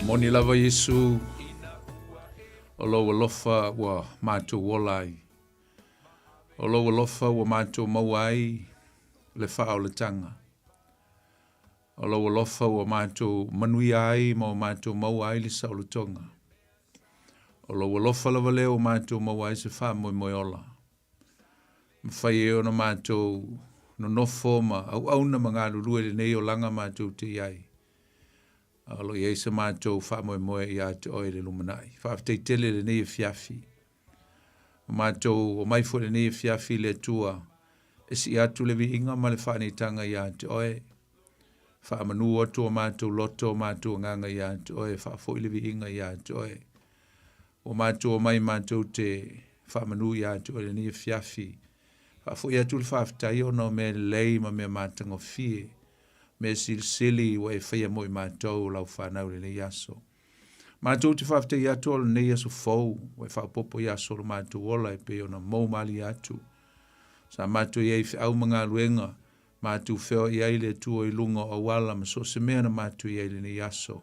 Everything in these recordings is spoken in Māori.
Moni lava Yesu, o lo alofa wa mātou wolai. O lo alofa wa mātou mauai le whao le tanga. O lo alofa wa mātou manui ai ma o mātou mauai le saulotonga. O lo alofa lava leo mātou mauai se wha moi moi ola. Mwhai e ona mātou no nofo ma au na mga lulue le nei o langa mātou te iai. Alo iei sa mātou wha moe moe i ate oe le lumanai. Whaafitei tele le nei e fiafi. O mātou o maifo le nei e fiafi le tua. E si atu le vi inga ma le whaanitanga i ate oe. Wha manu otu o mātou loto o mātou nganga i ate oe. Wha fo le vi inga i ate oe. O mātou o mai mātou te wha manu i ate oe le nei e fiafi. Wha fo i atu le whaafitai o no me lei ma me mātango fie. Me sili wa e whaia moi mātou lau whanau le nei aso. Mātou te whafte i atu o le nei aso fau, wa e whapopo i aso le mātou ola e pe ona mou mali atu. Sa mātou i ei au mga luenga, mātou wheo i eile tua i lunga o wala, ma so se mea na mātou i eile nei aso.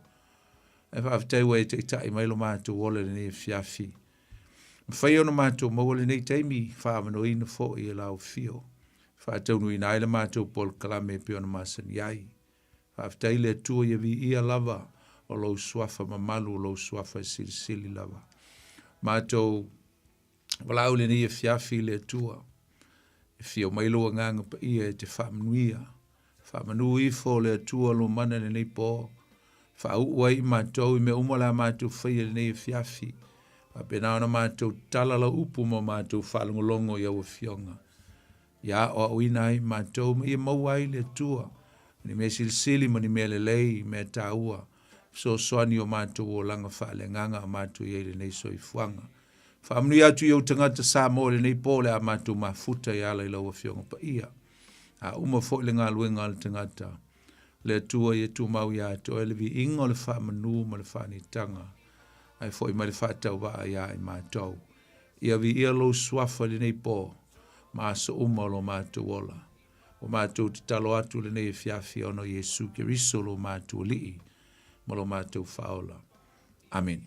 E whafte wa e te tai mailo mātou ola le nei fiafi. Mwhai ona mātou mou le nei teimi, whaamano ina fo i e lau fio. Whaataunu i naile mātou pol kalame pe ona masan iai. Whaaftai le tua i vi ia lava o lou suafa mamalu o lou suafa sili lava. Mātou walau le ni e fiafi le tua. E fio mailo a nganga pa ia e te whaamanuia. Whaamanu i fo le tua lo mana le nei po. Whaauai mātou i me umala mātou whaia le nei e fiafi. Whapena ona mātou talala upu mo mātou whalongolongo i au fionga. Ya o winai mātou me mauai le tua. Ni me sili ma ni me lelei me taua. So soani o mātou o langa whaale nganga a mātou i eile nei soi fuanga. Whaamnu atu i au tangata Samoa le nei pole a mātou mafuta i ala i laua fionga pa ia. A uma fo le ngā luenga le tangata. Le tua i tu mau i atu e le vi ingo le whaamanu ma le whaani tanga. Ai fo i ma le whaatau wa ia i mātou. Ia vi ia lo swafa le nei po. Maso umalo mātou ola. O mātou te talo atu le nei fiafi ono Yesu Kiriso lo mātou lii. Malo mātou whaola. Amen.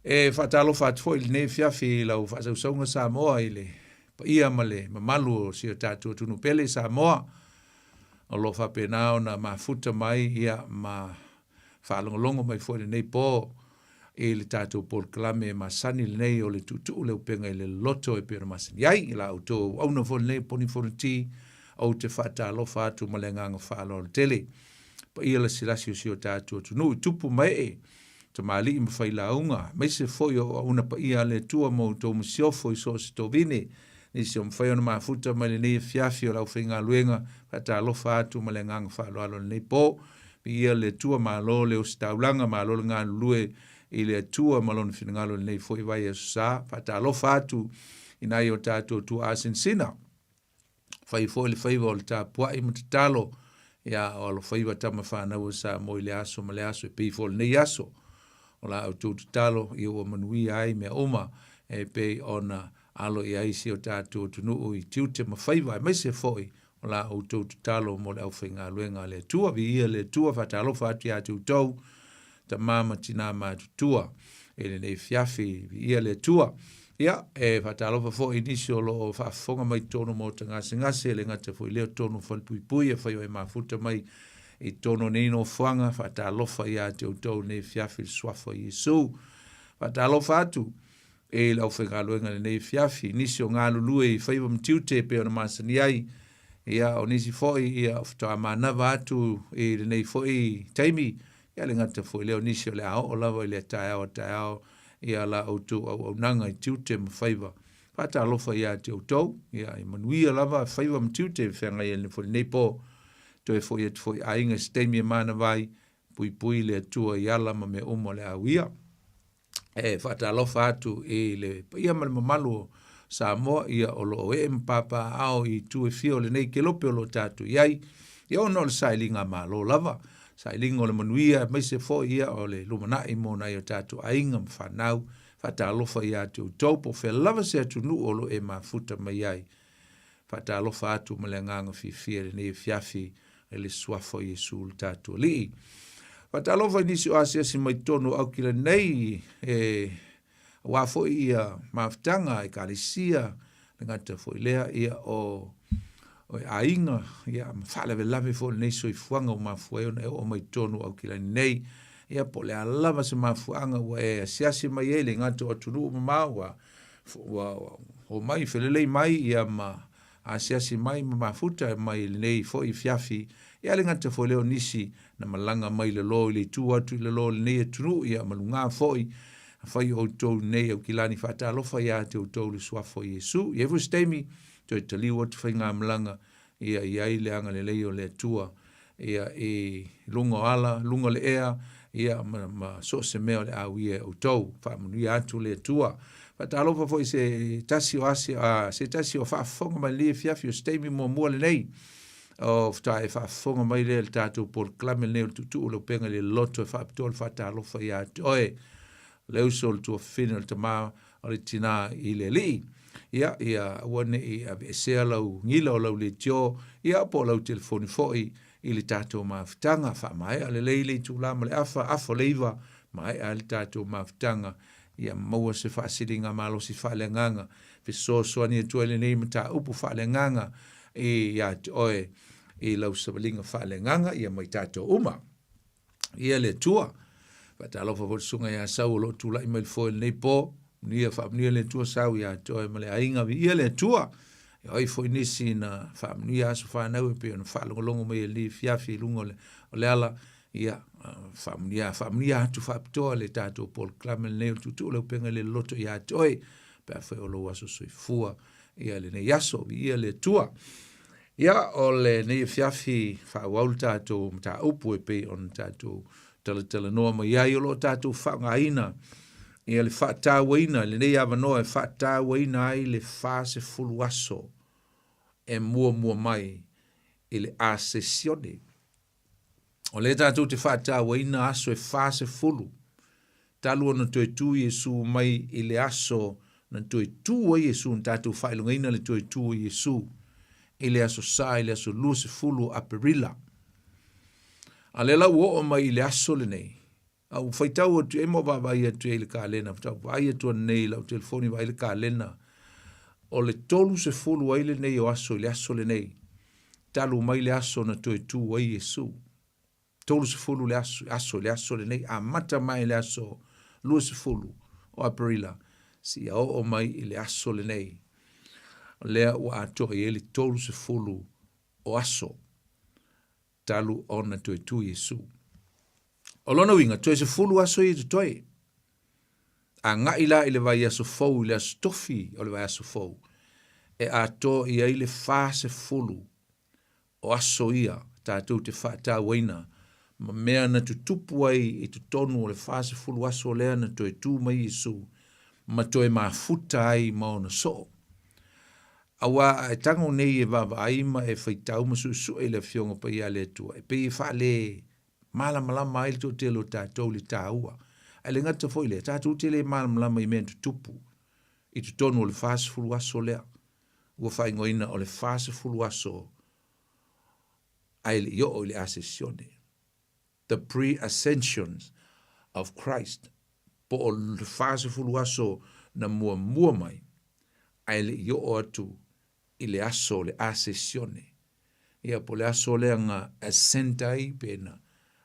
E whatalo whatfo i le nei fiafi lau whatau saunga Samoa i le. Pa ia male, mamalu o si o tātou tunu pele Samoa. O lo whapenao na mafuta mai ia ma whalongolongo mai fo le nei po. E le tātou Paul Kalame ma sani le nei o le tutu le Upega ile Loloto e pera masani. Iai, la auto au na fo le nei poni fo ti au te whata alofa atu ma le nganga whaalo le tele. Pa ia la silasi o si o tātou tunu tupu mai e te maali i mawhai la unga. Mai se fo i o una pa ia le tua mo tō masiofo i so se tō vine. Ni se o mwhai ona mafuta ma le nei fiafi o lau whainga luenga whata alofa atu ma le nganga whaalo alo le nei po. Pi ia le tua ma lo le o si taulanga ma lo le ngā lue i le tua malona finangalo nei foi vai sa pata lo fatu ina yo tato tu asensina fai foi le fai vol ta pua i mutalo ya o lo fai vata mafana o sa mo le aso e pe fol nei aso o la tu talo i o manui ai me oma e pe ona alo i ai si o tato tu no i tiute mafai vai mai se foi o la o tu talo mo le au finga luenga le tua vi le tua fata lo fatu ya tu tau ta mama tina mātutua, e le nei fiafi, ia le tua. Ia, e whatalofa fo inisio lo whaafonga mai tono mo ta ngase le ngata fo i leo tono whalpui e whaio e mafuta mai i tono nino whanga, whatalofa ia te utau nei fiafi swafa i Yesu. Whatalofa atu, e lau whenga luenga le nei fiafi, inisio ngā lulue i whaiva mtiute pe ona masani ai, ia o nisi fo i ia whatoa manawa atu e le nei fo i taimi, ia le ngata fo leo nisi o le ao o lava i le tae ao ia la auto au nanga i tiute mawhaiva. Whata alofa ia te autou, ia i manuia lava whaiva mtiute whenga i le fo le neipo, to e fo i fo i ainga steimia mana vai, pui le atua i ala ma me umo le awia. E whata alofa atu e le ia ma le mamalu Samoa ia o lo e mpapa ao i tu e fio le nei ke lope o lo tatu iai, ia ono le sailinga ma lo lava. Sa ilingo le manuia, mai se fo ia o le lumana i mona i o tātou ainga mwhanau, whata alofa ia te utaupo, whea lava se atu nu olo e mafuta mai ai. Whata alofa atu ma le nganga fi fia le nei fiafi e le suafo Yesu le tātou lii. Fatalofa nisi o asia si mai tonu au kila nei wafo ia maftanga e kalisia ngata fo lea ia o ainga ia mafala velave fo nei soifuanga o mafueo na o mai tonu au kila nei ia po le alava se mafuanga wa e siasi mai ele ngata o tunu mawa o mai felelei mai ia ma asiasi mai mafuta mai nei fo I fiafi ia le ngata fo leo nisi na malanga mai le lo le tua tu le lo nei tunu ia malunga foi fai o tou nei au kilani fata alofa ia te o tou le suafo Yesu ia fu stemi to te liwa tu fai ngā malanga ia le anga le leo le tua ia lungo ala lungo le ea ia ma so se meo le au ia o tou fa manu atu le tua fata alofa foi se tasi o asia se tasi o fa fonga mai le fiafi o stemi mo mua le nei o fta e fa fonga mai le tatu por klame le tutu o le Upega ile Loloto fa ptol fata alofa ia oe leu sol tu final tama o le tina I le li ia wane I avesea lau ngila o lau le tio ia po lau telefoni foi I le tatou maftanga fa mai ale le tu la le afa leiva mai ale tatou maftanga ia maua se fa silinga malo si fa le nganga fe so ni tu le nei mata upu fa le nganga ia oe lau sabalinga fa le nganga ia mai tatou uma ia le tua Pata alofa po sunga ia sau lo tula I mai foil nei po nia fa nia le tua sau ia toe male ainga vi ia le tua ia oi foi nisi na fa nia so fa na pe na fa longo mai li fiafi lungo le ala ia fa nia tu fa to le tato pol klamel nei tu le Upega ile Loloto ia toe pe fa o lo aso soi fua ia le nei yaso vi ia le tua ia o le nei fiafi fa walta to mta upu pe on tato tala noa mai ai o lo tātou whangaina ia le whātāwaina le nei awa noa e whātāwaina ai le whāse fulu aso e mua mai I le asesione o le tātou te whātāwaina aso e whāse fulu talu ana toi tu Yesu mai I le aso na toi tu Yesu na tātou whailungaina le toi tu Yesu I le aso sa I le aso lua se fulu aperila a le lau o mai le aso le nei. Au whaitau atu e mo vai atu e le ka lena. Vai atu nei lau telefoni vai le ka lena. O le tolu se fulu ai le nei o aso le nei. Talu mai le aso na toi tu ai Yesu. Tolu se fulu le aso le nei. A mata mai le aso lua se fulu o aprila. Si a o mai I le aso le nei. Lea ua ato e le tolu se fulu o aso. Talu ona toi tu Yesu. O lona winga, toi se fulu aso I te toi. A nga ila I le vai aso fau, I le aso tofi o le vai aso fau. E a to I le fa se fulu o aso ia, tātou te whata waina, ma mea na tu tupu ai I tu tonu o le fa se fulu aso lea na toi tu mai Yesu, ma toi mafuta ai maona so. Awa e tango nei e vava aima e whaitau masu su e le fionga pa ia le tua. E pe I wha le malama ai to te lo tātou li tāua. E le ngata foi le tātou te le malama I mea tu tupu. I tu tonu o le whaase fulu aso lea. Ua whai ngoina o le whaase fulu aso. Ai le yo o le ascensione. The pre-ascensions of Christ. Po o le whaase fulu aso na mua mai. Ai le yo o atu. I le aso le ascensione. Ia po le aso le anga ascentai pena.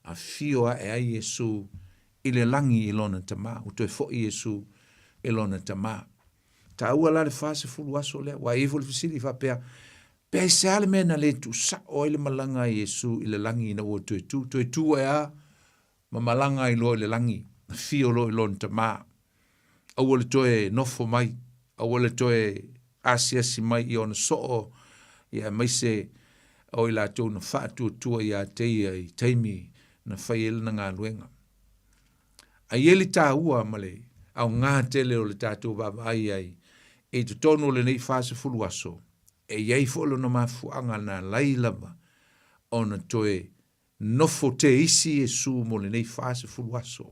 A fioa e ai Yesu I le langi I lona tama. Uto e fo Yesu I lona tama. Ta ua la le fase fulu aso le. Wa evo le fisili fa pea. Pea se ale mena le tu sa o ile malanga Yesu I le langi na ua to e tu. To e tu e a. Ma malanga I lo le langi. Fio lo I lona tama. A ua le to e nofo mai. A ua le to e asiasi mai I ona soo ia mai se o I la tau na whaatu tua ia teia I teimi na whaiel na ngā luenga. A ieli tā ua male au ngā tele o le tātou vavai ai e tu tono le nei whase fulu aso e iei folo na mafuanga na lailava o na toe nofo te isi e su mo le nei whase fulu aso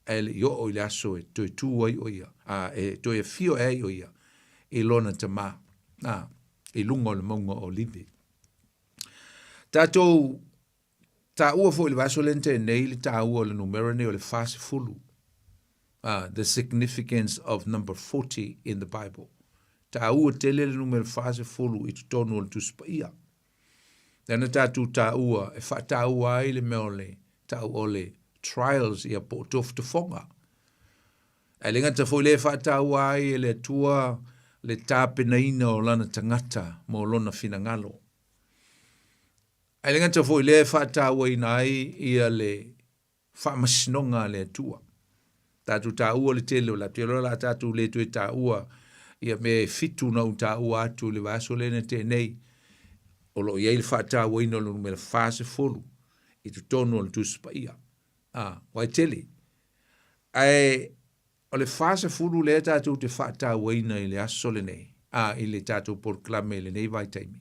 e le yo o le aso e toe tu ai oia e toe fio ai oia I lona tama, I lungo le maunga o libe. Tātou Ta ua fo le vaso lente nei le ta ua le numero nei o le fase fulu. The significance of number 40 in the Bible. Ta ua tele le numero fase fulu I tutonu o le tuspaia. Nana tatu ta ua, e fa ta ua ai le meole, ta ua le trials ia po tof te fonga. E le ngata fo le fa ta ua ai le tua le tape na ina o lana tangata mo lona finangalo. E le ngata fo le fa ta ua ina ai ia le fa masinonga le tua. Tatu ta ua le tele la telo la tatu le tue ta ua ia me fitu na ta ua atu le vaso le te nei. O lo ia il fata wa ino lo numero fase folu I tutonu o tu spaia. Wai tele. Ai o le fase folu le tatu te fata wa ina I le aso le nei. I le tatu proclame le nei vai taimi.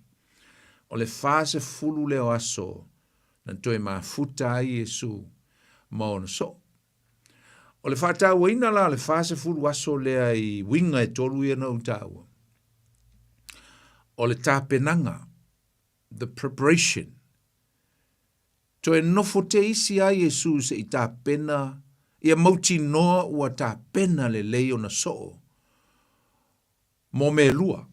O le fase folu le o aso na toe mafuta ai Yesu ma ona so. O le fata wa ina la le fase folu aso le ai winga e tolu ia na utaua. O le tapenanga. The preparation. To e nofo te isi a Yesu se I ta pena, ia mauti noa ua ta pena le leo na so. Mo me lua.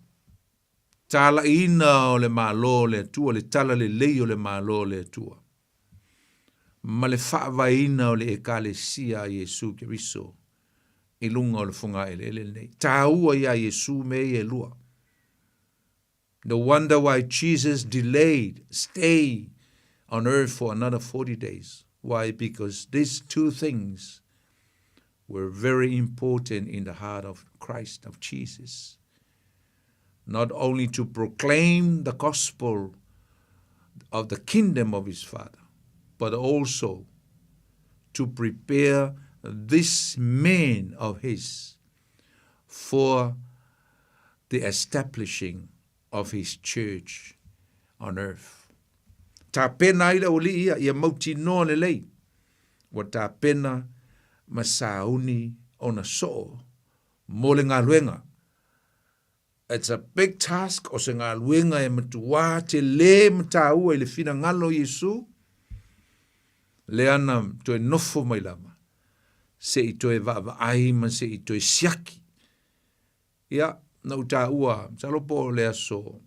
Tala ina o le malo le tua, le tala le leo le malo le tua. Ma le fa'ava ina o le ekale sia Yesu Keriso. I lunga o le funga ele nei. Ta ua ia Yesu me e lua. No wonder why Jesus delayed, stay on earth for another 40 days. Why? Because these two things were very important in the heart of Christ, of Jesus. Not only to proclaim the gospel of the kingdom of his Father, but also to prepare this man of his for the establishing of his church on earth. Ta pena ila uli ia mauti no le lei. Wa ta pena masauni ona so. Mole ngā luenga. It's a big task o se ngā luenga e matua te le mta ua I le fina ngalo Yesu. Le ana to e nofo mai lama. Se I to e vava aima, se I to e siaki. Ia, na uta ua, salopo le aso,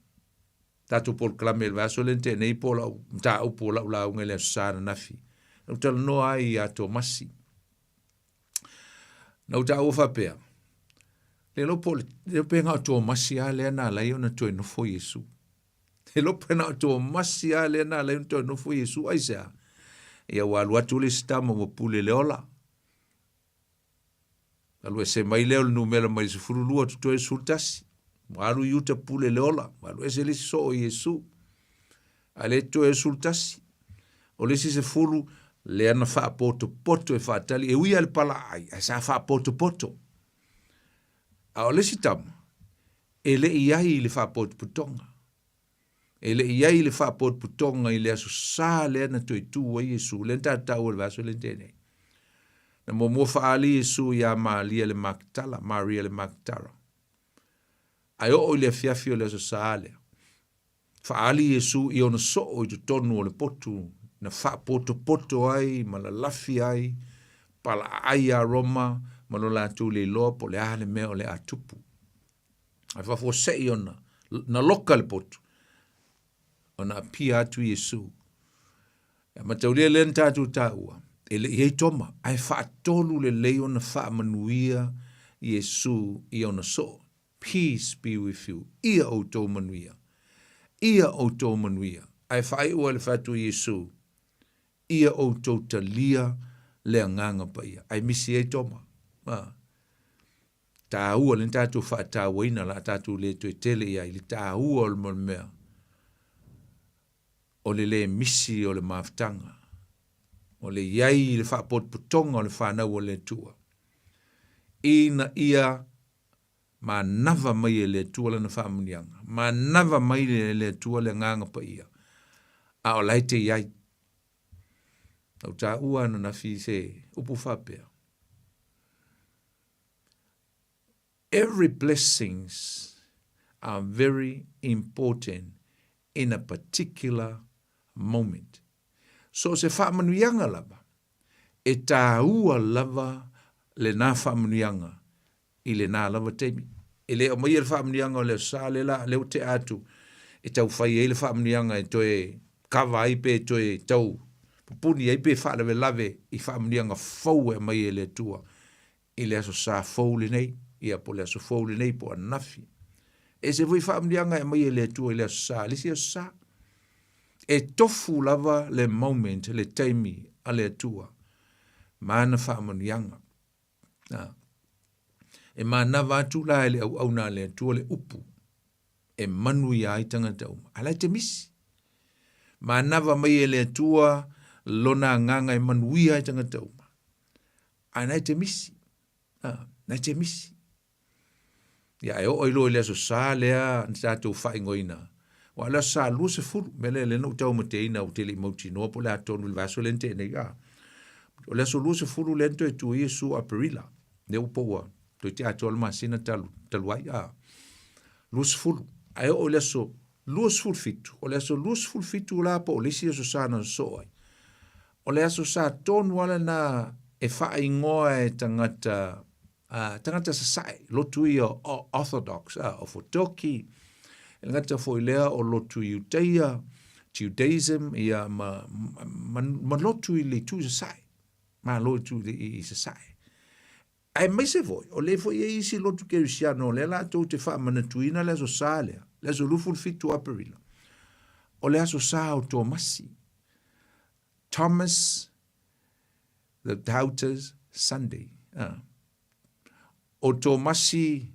tatu pol klame le vaso lente, nei pola, mta upo la ula unge le aso sana nafi. Na uta no ai ato masi. Na uta ua fapea. Le lopo, le penga ato masi a le ana lai ona to e nofo Yesu. Le lopo na ato masi a le ana lai ona to e nofo Yesu aisea. Ia walu atu le stama mo pule le ola. Alu e se mai leo numela mai se furulua tuto e sultasi. Walu yuta pule leola. Walu e se lisi so o Yesu. Ale to e sultasi. O lisi se furu le ana faa poto poto e faa tali. E uia le pala ai. A sa faa poto poto. A o lisi tam. E le iai le faa poto putonga. E le iai le faa poto putonga I le aso sa le ana to I tu wa Yesu. Le nta tau le vaso le tene. Na mo faali Yesu ya Maria le Magdala. Ai o le fiafio le so sale. Faali Yesu I ona so o I tonu o le potu. Na fa poto ai, ma la lafi ai, pala ai a Roma, ma lo la tu le lopo le ale me o le atupu. Ai fa fo se ona, na loka le potu. Ona pia atu Yesu. Ya mataulia le ntatu taua. Ele iei toma, ai faa tolu le leo na faa manuia Yesu I ona so. Peace be with you. Ia o tō manuia. Ia o tō manuia. Ai faa ua le fatu Yesu. Ia o tō talia le anganga pa ia. Ai misi ei toma. Tā ua le tatu faa tā waina la tatu le tue tele ia. Ili tā ua o le mea. O le misi o le maftanga. O le iai le wha pot putonga o le whanau o le tua. Ina ia ma nava mai le tua le na whamunianga. Ma nava mai le tua le nganga pa ia. A o laite iai. Au tā ua na fi se upu whapea. Every blessings are very important in a particular moment. So se whaamanuianga lava, e tāua lava le nā whaamanuianga i le nā lava teimi. E leo mai le whaamanuianga o leo sā le la, leo te atu, e tau whai e le whaamanuianga e toe kawa ai pe toe tau pupuni ai pe whaalewe lave i whaamanuianga fau e mai e le tua. I le aso sā fau le nei, ia po le aso fau le nei po anafi. E se vui whaamanuianga e mai e le tua i le aso sā, lisi aso sā. E tofu lava le moment, le teimi a le tua. Mana whaamanuianga. E mana vatu la le au na le tua le upu. E manu ia i tangata uma. Alai te misi. Mana va mai e le tua lona nganga e manu ia i tangata uma. Anai te misi. Nai te misi. Ia e o ilo le aso sa lea ntato whaingoina. Wa la sa lu se furu. Mele le no tau mate ina o tele mauti no po le atonu il vaso lente ne ia. O le aso lu se furu lento e tu Iesu Aperila. Ne upoa. To te atol masina taluai a. Lu se furu. Ai o le aso lu se furu fitu. O le aso lu se furu fitu la po o le si aso sa na soai. O le aso sa tonu wala na e whaingoa e tangata sasai, lotu i o orthodox, o fotoki, e ngata fo ilea o lotu i uteia, Judaism, ia ma lotu i le tu sasai, ma lotu i sasai. Ai mai se voi, o le fo i isi lotu kerisiano, le la tau te wha manatuina le aso sa lea, le aso luful fitu Aperila, o le aso sa o Tomasi, Thomas, the Doubters Sunday, o Tomasi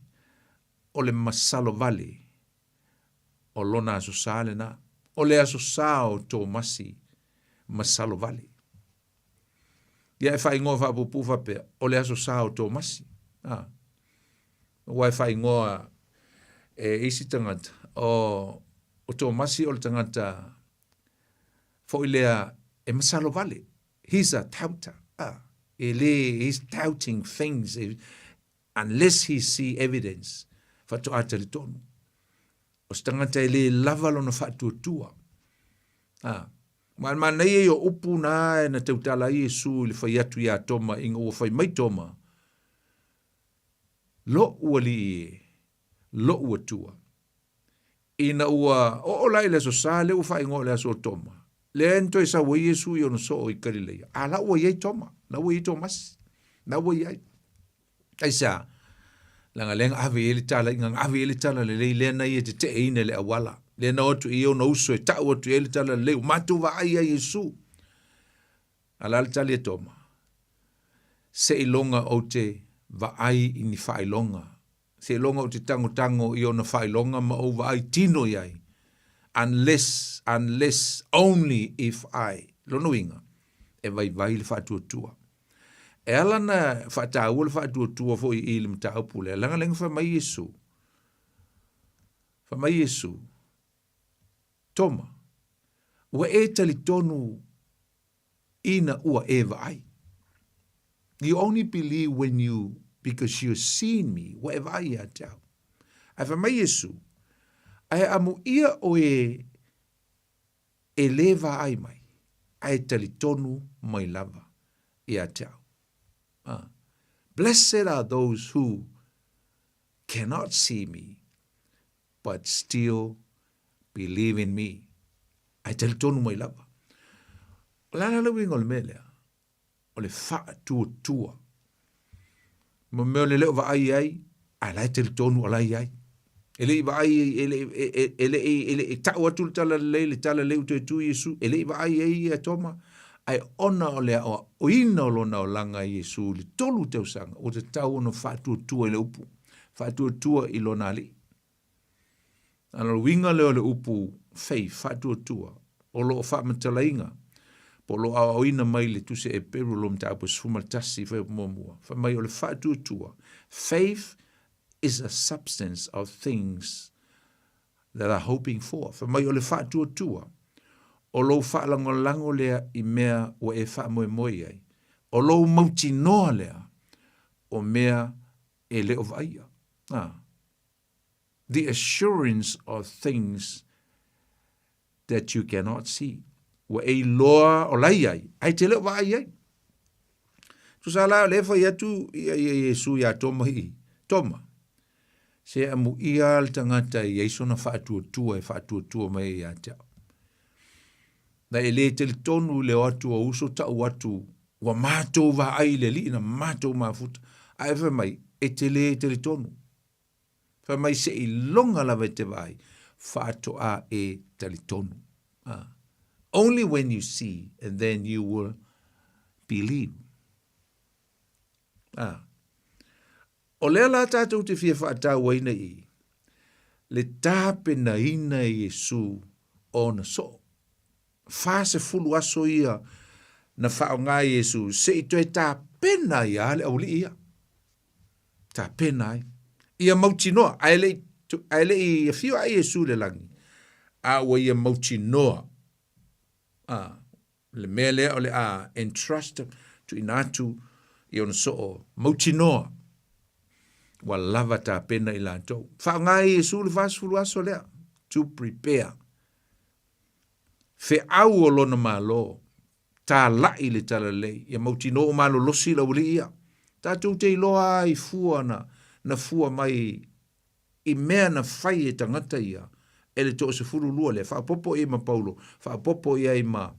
o le masalo vale o lona aso sa le na o le aso sa o Tomasi masalo vale ia e whaingoa whapupu whapea o le aso sa o Tomasi wa e whaingoa e isi tangata o Tomasi o le tangata fo ilea e masalo vale he's a touter he's touting things unless he see evidence fatu atali tonu. O stangata ele lava lona fatu tua. Man nei o upu na e na teutala Iesu le fai atu ia toma inga ua fai mai toma. Lo ua li lo ua tua. Ina ua o lai le so sa le ua fai ngo le aso toma. Le ento e sa wa Iesu i ono so o i Galileia. La ua iei toma. Na ua iei tomas. Na ua iei. Aisa, langa lenga ave ele tala, inga ave ele tala le lei lena ia te ine le awala. Lena otu i o na uso e tau otu ele tala le leu. Matu wa ai a Yesu. Alala tali e toma. Se ilonga o te va ai ini fa ilonga. Se ilonga o te tango i o na fa ilonga ma o va ai tino iai. Unless, only if I. Lono inga. E vai le fa tua. E ala na whatau le whatua fo i ili mta upule. Langa lenga whamai Yesu. Whamai Yesu. Toma. Ua e tali tonu ina ua eva ai. You only believe because you've seen me. Whatever ai a tau. Ai whamai Yesu. Ai amu ia o e leva ai mai. Ai tali tonu mai lava. Ia tau. Blessed are those who cannot see me, but still believe in me. Ai tali tonu mai lava. O lana lau ingo le melea, o le wha tua. Mo meo le leo wa ai, ai lai tali tonu o lai ai. Ele i wa ai, ele tau atu le tala leu te tu Yesu, ele i wa ai e toma, ai ona o lea o ina o lona o langa Yesu, li tolu tau sanga, o te tau ono whātua tua i le upu, whātua tua i lona li. Ana winga leo le upu, fei, whātua tua, o lo o whāmatala inga, po lo a ina mai le tuse e peru lo mta apu sfumatasi whai pomomua, whamai o le whātua tua. Faith is a substance of things that are hoping for. Whamai o le whātua tua, o lo whaalangolango lea i mea o e wha moe moe ai. O lo mauti noa lea o mea e leo vaia. The assurance of things that you cannot see. ua e loa o lai ai te leo vai ai. Tu sa la le fa ia tu ia Yesu ia toma hi. Toma. Se amu ia al tangata i Yesu na whaatua mai ia te. Na e le te li tonu le watu o uso ta watu wa mātou wa ai le li na mātou mafuta. Ai fa mai e te li tonu. Fa mai se i longa la te vai whaatoa e te li tonu. Only when you see and then you will believe. O lea la tātou te fia whaatau waina i. Le tāpe na ina i Yesu o na so. Whase fulu aso ia na whao ngā Yesu. Se i toi tāpe na ia le au li ia. Tāpe na ia. Ia mauti noa. Aile i whio a Yesu le langi. A wa ia mauti noa. Le mea lea o le a entrust to inatu i ona so o mauti noa. Wa lava ta pena i lantou. Wha ngai Yesu le vasfulu aso lea. To prepare. Fe au o lona malo. Ta lai le tala lei. Ia mauti noa malo losi la uli ia. Tātou te iloa i fua na fua mai i mea na whai e tangata ia. E le to se furu lua le. Wha popo e ma Paulo. Wha popo ia i ma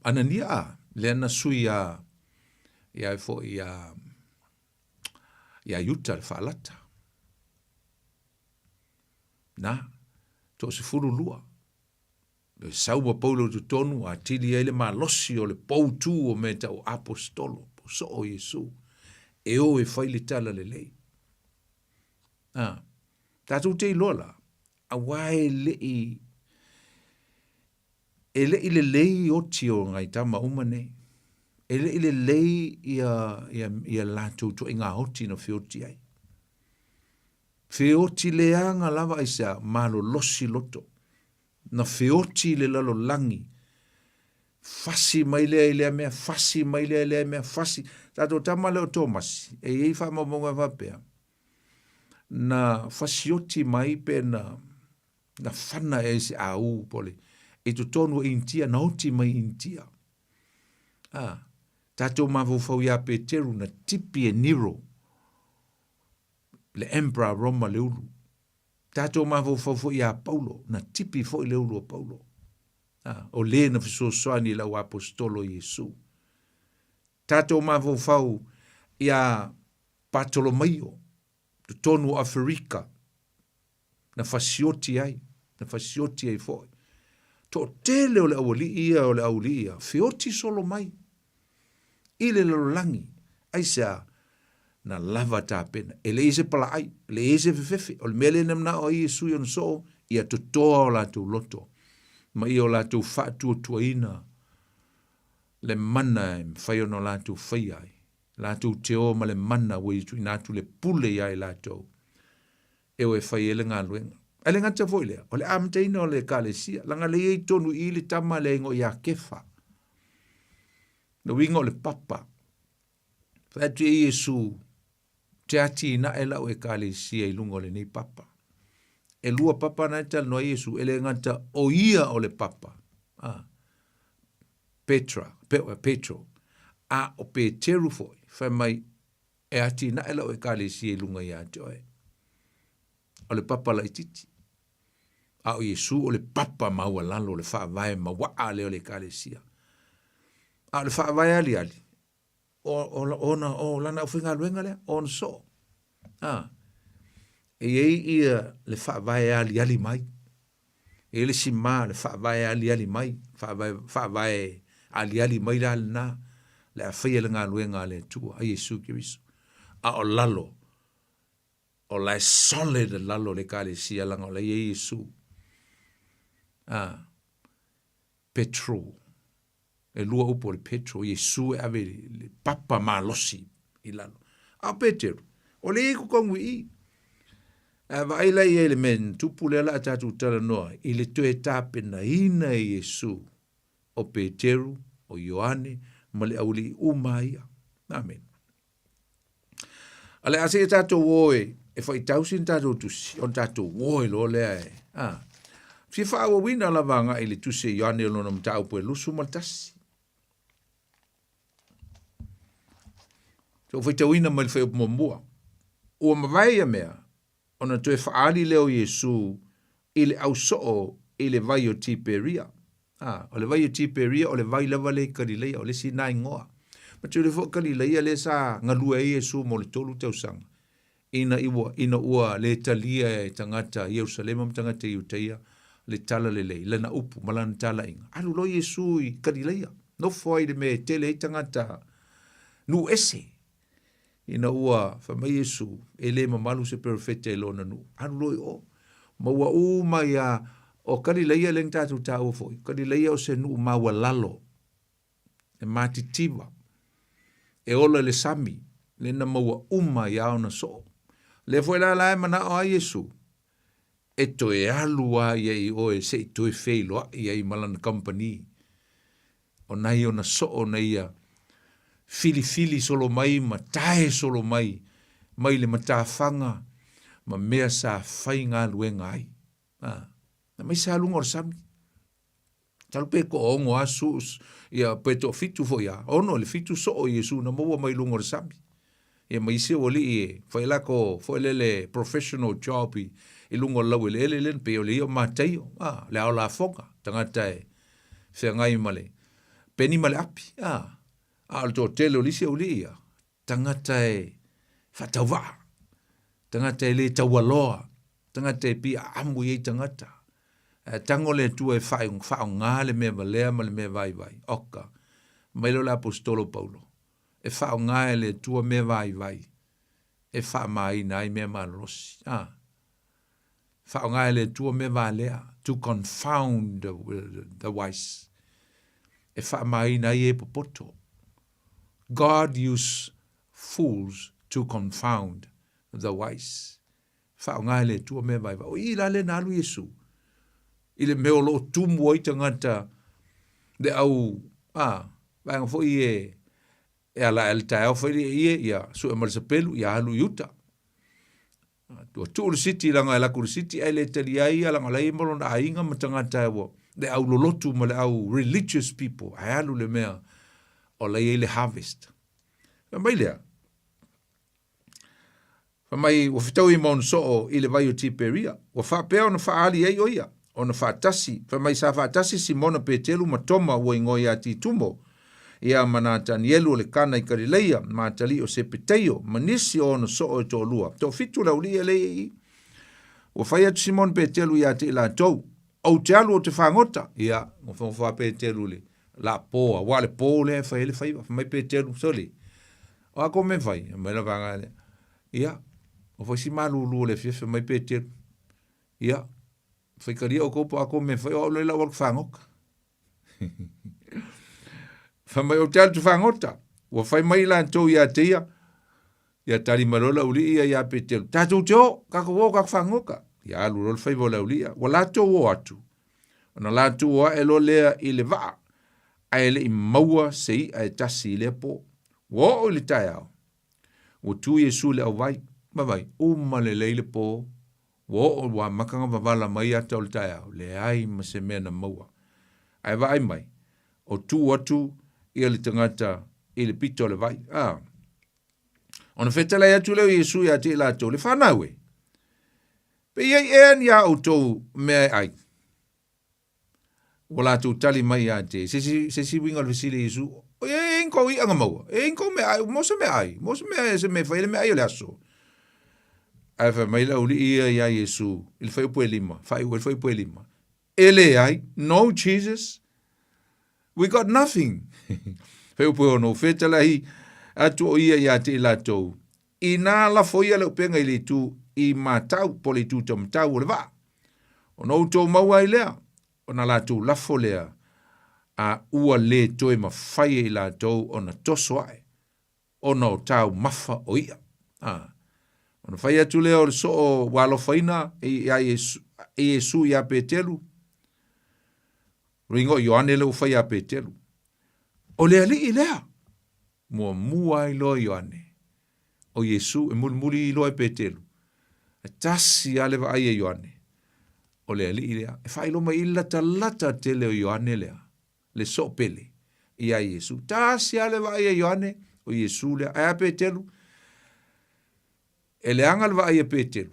Anania. Le ana sui ia fo ia yuta le whaalata. Na, to se furu lua. Le saua Paulo tu tonu a tili ele ma losi o le poutu o meta o apostolo. So o Yesu. E o e whaile tala le lei. Tātou te ilola. A wae lei. E lei le lei o tio ngai tama umane. E lei le lei ia lātou to inga hoti na whioti ai. Whioti le anga lava isa malo losi loto. Na whioti le lalo langi. Fasi mai lea mea, fasi mai lea mea, fasi. Tātou tama leo Thomas. E ei wha mamonga wapea. Na fasioti mai pe na whana e se au pole. E to tonu intia, na oti mai intia. Tātou mawofau ia Peteru na tipi e Nero. Le Emperor Roma leulu. Tātou mawofau ia Paulo, na tipi fo i leulu o Paulo. O le na fisosoani la o apostolo Yesu. Tātou mawofau ia Bartolomeo. Tu tonu Afrika. Na fasioti ai foi. To tele o le awali ia o le auli ia. Fioti solo mai. Ile lalolangi. Aisa na lava tā pena. E le ise pala ai. Le ise fefefe. O le mele namna o Yesu yon so. Ia tutoa o la tu loto. Ma i o la tu fatu tuaina. Le mana e mwhaiono la tu whaiai. La tu teo ma le mana wei tu inatu le pule iai la tau. E o e whai ele ngā luenga. Ale ngata foi lea. O le amteina o le kalesia. Langa le ei tonu i le tama le ingo ia kefa. No wingo le papa. Fatu e Yesu. Te ati na e lau e kalesia i lungo le nei papa. E lua papa na tal no Yesu. Ele ngata o ia o le papa. Petro. A o Peteru foi. Fai mai e ati na e lau e kalesia i lunga ia te oe. O le papa la ititi. A o Yesu o le papa maua lalo le wha vai ma waa leo le kalesia. A le wha vai ali. O lana uwhinga luenga lea. On so. E ei ia le wha vai ali mai. E le si ma le wha vai ali mai. Wha vai ali mai la na. Le a whaia le ngā luenga le tua. A Yesu Kiriso. A o lalo. O la solid lalo le kalesia langa o la Yesu. Petro. E lua upo le Petro. Yesu e ave le papa malosi i lalo. A Petero. O le iku kongu i. Va ila i ele men. Tupu le ala atatu tala noa. I le toe tape na ina Yesu. O Petero. O Ioane. Ma le auli umaia. Amen. Ale ase e tato woe. E fai tausin tato tusi. On tato woe lo lea e. Fia wha wina lavanga ile tuse Ioane lona mtau po lusu maltasi. So foi te wina mal fai pomomua. Ua mawai a mea, ona toe whaali leo Yesu ile au soo ile vai o tiperia. O le vai o tiperia, o le vai lava le Galileia, o le sina ingoa. Ma tu le fo Galileia le sa ngalua e Yesu mo le tolu tau sanga. Ina ua le talia e tangata Yerusalema tangata Iuteia, le tala le lana upu, malana tala inga. Alu lo Yesu i Galileia, no foi de me tele e tangata nu ese. Ina ua whamai Yesu, e le mamalu se perfete e lona nu. Alu lo i o, ma ua mai a o Galileia le ngtatu tau foi. Galileia o se nu maua lalo, e matitiwa, e ola le sami, le na maua mai au na so. Le foi la e mana o a Yesu. E toe alu a iei o e se toe feilo a iei malana company. O nai o na so o na ia fili solo mai, ma tae solo mai, mai le matawhanga, ma mea sa whai ngā luenga ai. Na mai sa lunga o sami. Talu pe ko ongo asu, ia pe to fitu fo ia, ono le fitu so o Yesu na maua mai lunga o sami. Ia mai se o li e, fai lako, fai le professional job i lunga o lau ele len pe o le o mateio, le ao la fonga, tangata e, fea ngai male, peni male api, al to tele o lisi o li ia, tangata e, fatauwa, tangata e le tawaloa, tangata e pi amu i tangata, tango le tu e fao ngā le mea valea ma le mea vai, oka, mailo la apostolo Paulo, e whao ngai le tua me vai. E wha mai nai me malosi. Whao ngai le tua me lea. To confound the wise. E wha mai nai e popoto. God use fools to confound the wise. Whao ngai le tua me vai. O i la le nalu Yesu. I le meo lo tumu o i tangata. De au. Vanga fo i e ala el tae fai ia su e malsapelu ia halu yuta. Tu le siti langa la kur siti ele telia ia langa lai mo na ainga matangata wo. Le au lolotu mo le au religious people. Ai halu le mea o le ele harvest. Mai lea. Mai o fitau i mon so i le vai o tiperia. O fa pea ona fa ali ei oia. Ona fa tasi. Mai sa fa tasi Simona Petelu matoma wo ingoi ati tumo. Ia manata nielu le kana i Galileia, matali o se peteio, manisi o no so o to lua. To fitu la uli ele i. O fai atu Simon Petelu ia te la tou. O te alu o te whangota. Ia, o whangwha Petelu le. La poa, wale po le fai ele fai. Mai Petelu soli. O ako me fai, mai la vanga le. Ia, o fai si malu ulu le fiefe mai Petelu. Ia, fai karia o kopo ako me fai. O le la wak whangoka. Whamai o te altu whangota. Ua whai mai la tau ia te ia. Ia tari marola uli ia Petelu. Tātou te o, kako o kako whangoka. Ia alu rol whai vola uli ia. Ua lato o atu. Ona lato o e lo lea i le vaa. A ele i maua se i a e tasi i le po. Ua o li tai au. Ua tu Yesu le au vai. Ma vai, uma le leile po. Ua o wa makanga wavala mai ata o li tai au. Le ai ma se mea na maua. Ai vai mai. O tu atu. Ia le tangata, i le pito le vai. Ona whetala ia tu leo Yesu ia te la tau, le whanaue. Pe iei ean ia au tau mea ai. O la tau tali mai ia te, se si winga le visile Yesu, o e inko i anga maua, e inko mea ai, mosa mea ai, mosa mea se mea whaile mea ai o le aso. Ai wha mai la uli ia Yesu, il whai upo e lima, whai upo e lima. Ele ai, no Jesus, we got nothing. Feu po no fetala hi atu o ia te la tou. I nā la foia le Upega ile tu i matau pole tu tam tau le va. O no to maua i lea. O na la tu la folea a ua le toe ma fai i la tou o na toso ai. O no tau mafa o ia. O na fai atu lea o so o walo faina e Yesu ia Petelu. Ringo Ioane le ufai a Petelu. O lea li i lea. Mua i loa Ioane. O Yesu e muli i loa Petelu. A tasi ale va ai e Ioane. o le ali lea, e whailo mai i lata te leo Ioane lea, le so pele, i a Iesu. Tā sia le vai a Ioane, o Iesu lea, ai a Petelu, e le anga le vai a Petelu,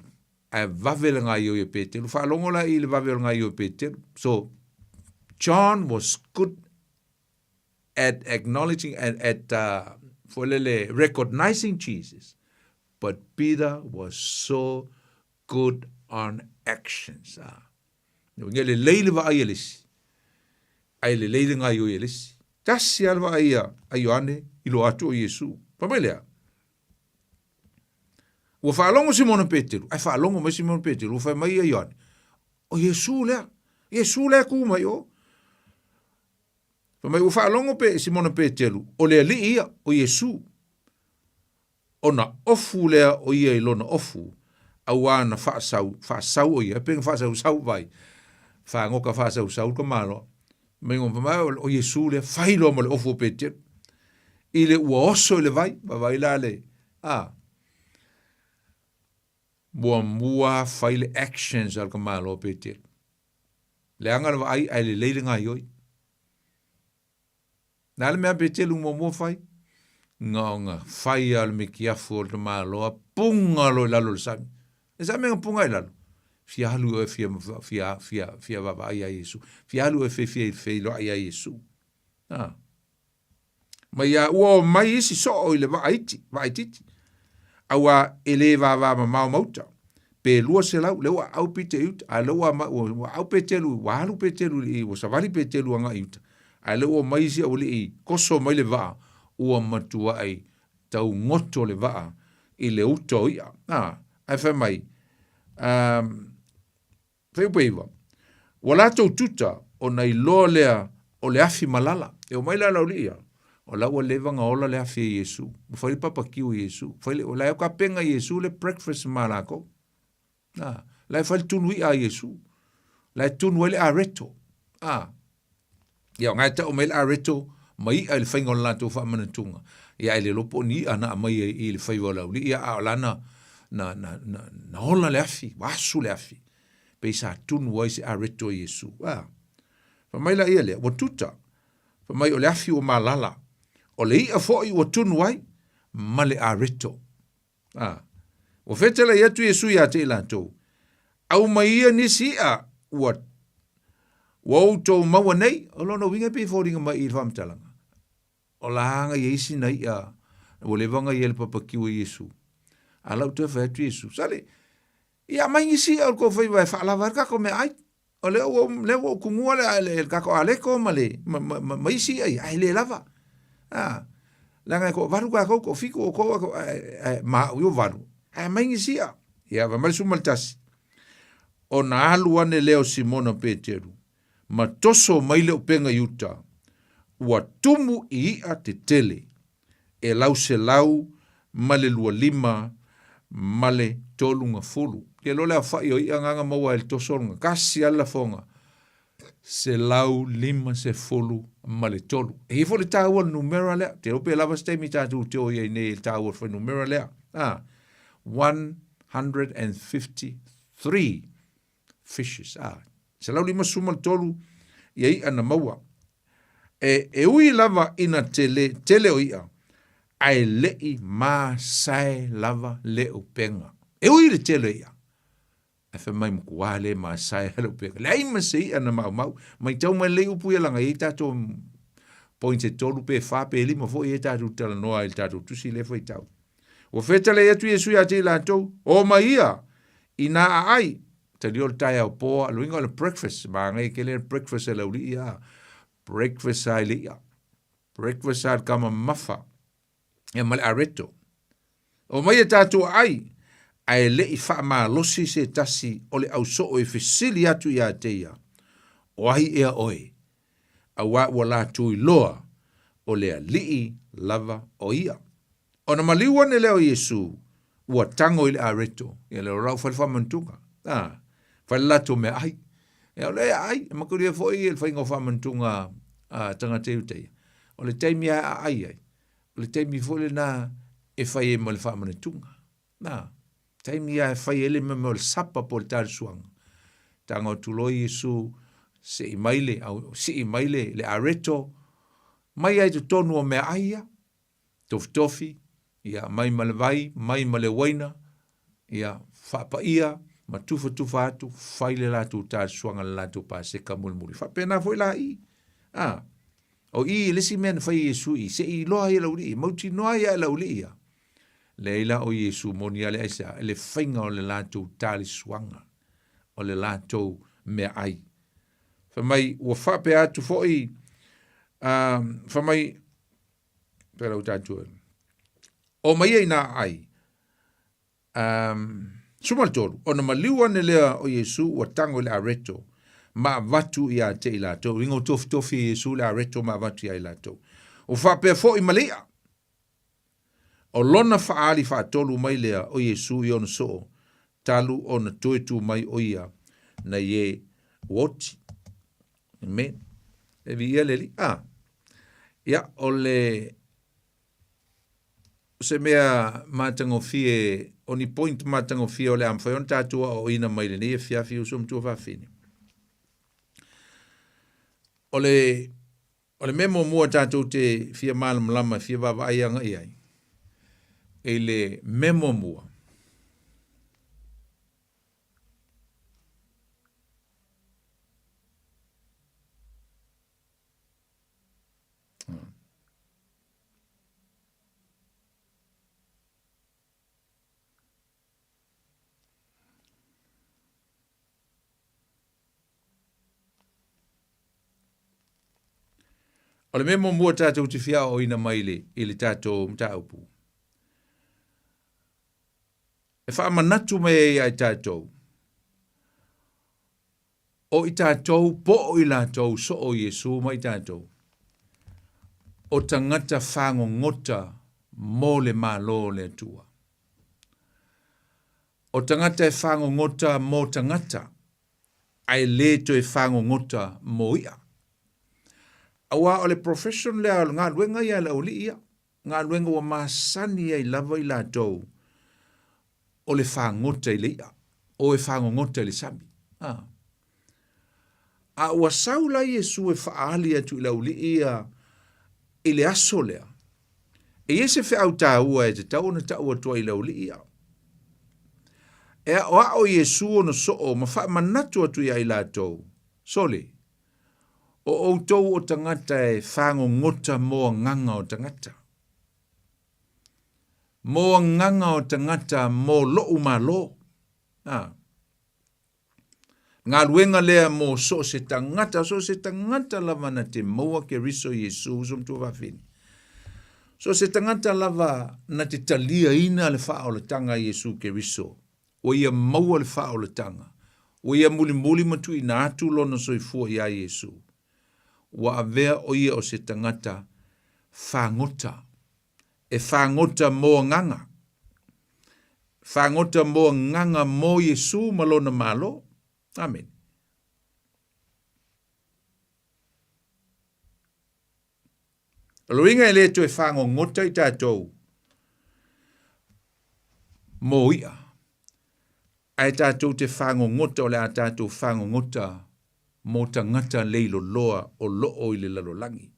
ai vavele ngai o i a Petelu, whaalongo la i le vavele ngai o i Petelu. So, John was good at acknowledging, for recognizing Jesus, but Peter was so good on actions. Nge le leile wa ai elisi. Ai le leile ngai o elisi. Tasi alwa ai a Ioane ilo atu o Yesu. Pamilea. Ua whaalongo Simona Petero. Ai whaalongo mai Simona Petero. Ua whai mai a Ioane. O Yesu lea. Yesu lea ku mai o. Pamai ua whaalongo pe Simona Petero. O lea li ia o Yesu. Ona ofu lea o ia ilona ofu. Awana whaasau o ia, penga whaasau vai. Whaangoka whaasau ka malo. Mengo pamai o Yesu le, whailo mo le ofu o Petero. Ile ua oso le vai, vai la le. Mua whaile actions al ka malo o Petero. Le anga le ai le leile ngai oi. Nā le mea Petero mua whai. Nga whai al me kiafu o le malo, punga lo lalo le sami. E sa menga punga lalo. Fia halu e fia vava ai a Yesu. Fia halu e fia lo ai a Yesu. Mai a ua mai isi so o ile vaititi. Awa ele vava ma mauta. Pe lua se lau, lewa au pite iuta. A lewa au petelu, wa halu petelu i, wa savali petelu anga iuta. A lewa mai isi au li i, koso mai le vaa. Ua matua ai, tau ngoto le vaa. I le uto ia. Ai whai mai. Whaiupeiwa. Wala tau tuta o nei loa lea o le afi malala. E o mai la lau lia. O la ua levanga ola le afi e Yesu. Whai papa kiu Yesu. O la ka penga Yesu le breakfast malako. La whai tunui a Yesu. La tunu ele a reto. Ia ngai ta o mai a reto. Mai ai le whainga o lato wha manatunga. Ia ele lopo ni ana mai i le whaiwa lau. Ia a lana na hola le afi, wasu le afi. Pe sa tunu wai se a reto Yesu. Pa mai la ia le, wa tuta. Pa mai o le afi o malala. O le ia foi o tunu wai, ma le a reto. O fetela iatu Yesu ia te ilantou. Au mai ia nisi ia ua outou maua nei, o lona winga pe fōringa mai i le whamtalanga. O la hanga Yesu nei ia, o le vanga i le papakiu Yesu. A lau te whaetu Yesu. Sale, ia mai ngisi au ko whai vai whaalawa kako me ai. O leo o kungua le kako a leko ma le, ma isi ai, ai le lava. Langa ko varu kako ko fiku o ko ma uyo varu. Ai mai ngisi ia. Ia va mai sumaltasi. O na alu ane leo Simona Petero. Ma toso mai le upenga yuta. Ua tumu i ia te tele. E lau se lau, ma le lua lima, male tolunga fulu. Ke lo lea whai o ia nganga maua el tosolunga. Kasi ala fonga. Se lau lima se fulu male tolu. E hifo le tāua numera lea. Te ope lava stemi tātou te o ia nei le tāua whai numera lea. 153 fishes. Se lau lima suma le tolu. Ia ia na maua. E ui lava ina tele o ia. Ai lei ma sai lava le upenga. E ui le tele ia. E wha mai mkuale ma sai le upenga. Le ai ma se ia na mau. Mai tau mai le upu ia langa i tato pointe tolu pe wha pe lima fo i tato tala noa i tato tusi le fo i tau. O feta le atu Yesu ia te la tau. O ma ia. Ina ai. Te liol tai au poa. Luinga le breakfast. Ma ngai ke le breakfast e lau li ia. Breakfast ai li ia. Breakfast ai kama mafa. E male areto. O mai e tātua ai, ai le i wha maa losi se tasi o le au so o e whisili atu ia teia. O ahi ea oe. A wā ua la tui loa o lea lii lava o ia. O na maliua ne leo Yesu, ua tango i le areto. Ia leo rau whai whamantunga. Whai lato me ai. Ia le ai, e makuria fo i le whaingo whamantunga tanga teu teia. O le teimi ai ai. Le taimi fole na e whai e mo le whaamana tunga. Taimi a e whai ele me mo le sapa po le tāre suanga. tanga o tuloi Yesu se i maile, au si i maile le areto, mai ai tu tonu o mea aia, tofi, ia mai malevai, mai malewaina, ia whapaia, ma tufa atu, whaile latu tā suanga latu pa seka mulimuli. Whapena foi la i. O i lesi mea na whai Yesu i, se i loa ia lauli i, mauti noa ia lauli ia. Leila o Yesu moni ale aisa, ele whainga o le latu tāli suanga, o le latu mea ai. Whamai, ua whape atu foi, whamai, pera o tātua, o mai ei nā ai, sumaltolu, o na maliua ne lea o Yesu, ua tango le areto, ma vatu ia te i lato, ringo tofi Yesu le areto ma vatu ia i lato. O whape foi malea, o lona faali faatolu mai lea o Yesu i ona so, talu o na tuetu mai o ia, na ye woti. Amen. E vi ia leli. Ia, o le se mea matangofie, oni point matangofie o le amwhai, on tātua o ina mai le ne e fiafi usum tua whawhini. O le memo mua tātou te fia malam lama, fia wawaianga iai. E le memo mua. O le memo mua tātou te fia o ina maile i le tātou mtaupu. E wha manatu mai ai tātou. O i tātou po o i lātou so o Yesu mai tātou. O tangata whango ngota mō le mālo le tua. O tangata e whango ngota mō tangata. Ai le to e whango ngota mō ia. Awa o le profession le al ngā luenga ia le oli ia. Ngā luenga wa masani ia i lava i lātou. O le whangota i le ia. O e whangota i le sami. A ua saula Yesu e whaali atu i la uli ia i le aso lea. E ese whi au tā ua e te tau na tau atua i la uli ia. E o Yesu o na so o ma wha manatu atu ia i lātou. Sole. O outou o tangata e whango ngota moa nganga o tangata. Moa nganga o tangata mo lo ma lo. Ngā luenga lea mo so se tangata lava na te moa ke riso Yesu sum tu wawhini. So se tangata lava na te talia ina le wha o le tanga Yesu ke riso. O ia maua le wha o le tanga. O ia muli matu i na atu lona soifua ia Yesu. Wa avea o ia o se tangata whangota. E whangota mo nganga. Whangota mo nganga mo Yesu malona malo. Amen. Loinga e le to e whango ngota i tātou. Mo ia. Ai tātou te whango ngota o le a tātou whango ngota mo tangata leilo loa o loo i le lalolangi.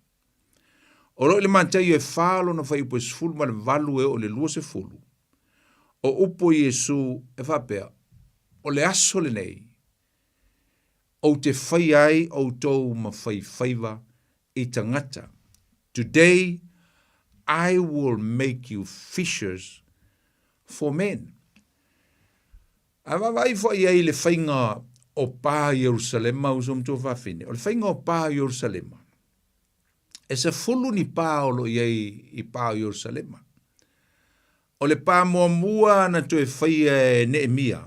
O lo i le mantai e whalo na whai upo e sfulu ma le valu e o le lua se fulu. O upo Yesu e whapea. O le aso le nei. O te whai ai o tau ma whaiva i tangata. Today, I will make you fishers for men. A wawai whai ai le whainga o pā Jerusalema usum tō whawhine. O le whainga o pā Jerusalema. E se fulu ni pā olo iei i pā Jerusalema. O le pā mua na tō e whai e Neemia.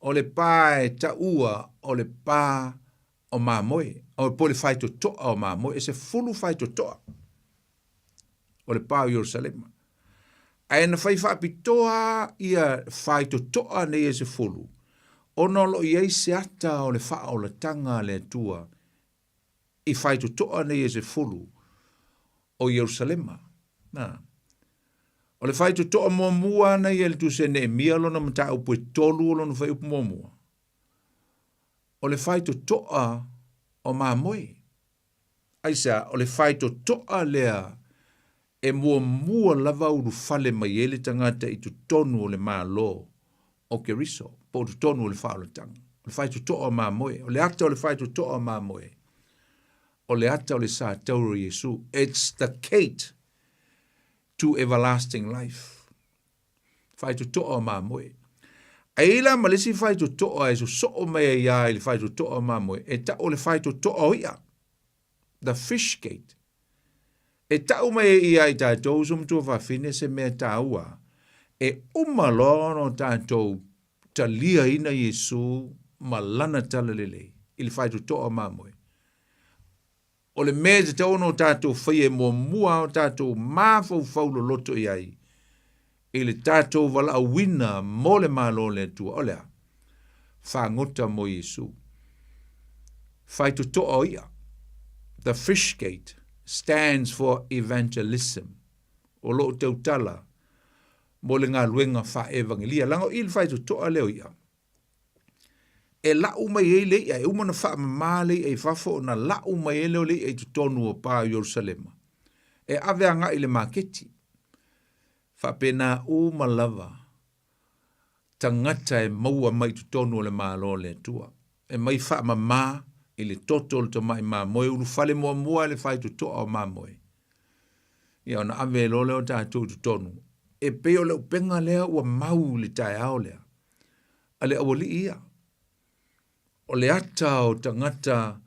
O le pā e taua o le pā o māmoe. O po le whai to toa o māmoe. E se fulu whai to toa. O le pā Jerusalema. Ai na whai whapitoa ia whai to toa nei e se fulu. Ono lo iei se ata o le wha o le tanga le tua. I whai to toa nei e se fulu. O Jerusalema. O le whai to toa mua nei e le tu se Neemia lona mata upo e tolu lona whai upo mua. o le whai to toa o mamoe. Aisa, o le whai to toa lea e mua lava uru fale mai ele tangata i tu tonu o le malo o ke riso, po tu tonu o le whaalatanga. O le whai to toa o mamoe, o le ata o le whai to toa o mamoe. O le ata o le sa tauro Yesu. It's the gate to everlasting life. Whai to toa o mamoe. Aila malisi whai to toa e so o mea ia i le whai to toa o mamoe. E ta o le whai to toa o ia. The fish gate. E tau mai ia i tātou sumtua whawhine se mea tāua. E umalono tātou talia ina Yesu malana talalele. Ili whaitu toa mamoe. O le mea te tau no tātou whaie mua o tātou mawhau whaulo loto iai. Ili tātou wala awina mo le malo le tua. Olea. Whangota mo Yesu. Whaitu toa o ia. The fish gate stands for evangelism. O lo te utala, mo le ngā luenga wha evangelia. Lango il whai tu toa leo ia. E lau mai e le ia, e umana wha mamale e whafo na lau mai e leo le e tu tonu o pā Jerusalema. E avea ngā i le maketi. Wha pena umalava. Tangata e maua mai tu tonu o le mālo le tua. E mai wha mamā, i le toto le tamai mamoe, uru fale mua le whai tu toa o mamoe. Ia ona ave lo leo tātou tu tonu. E peo leo penga lea ua mau le tae ao lea. A le awali ia. O le ata o tangata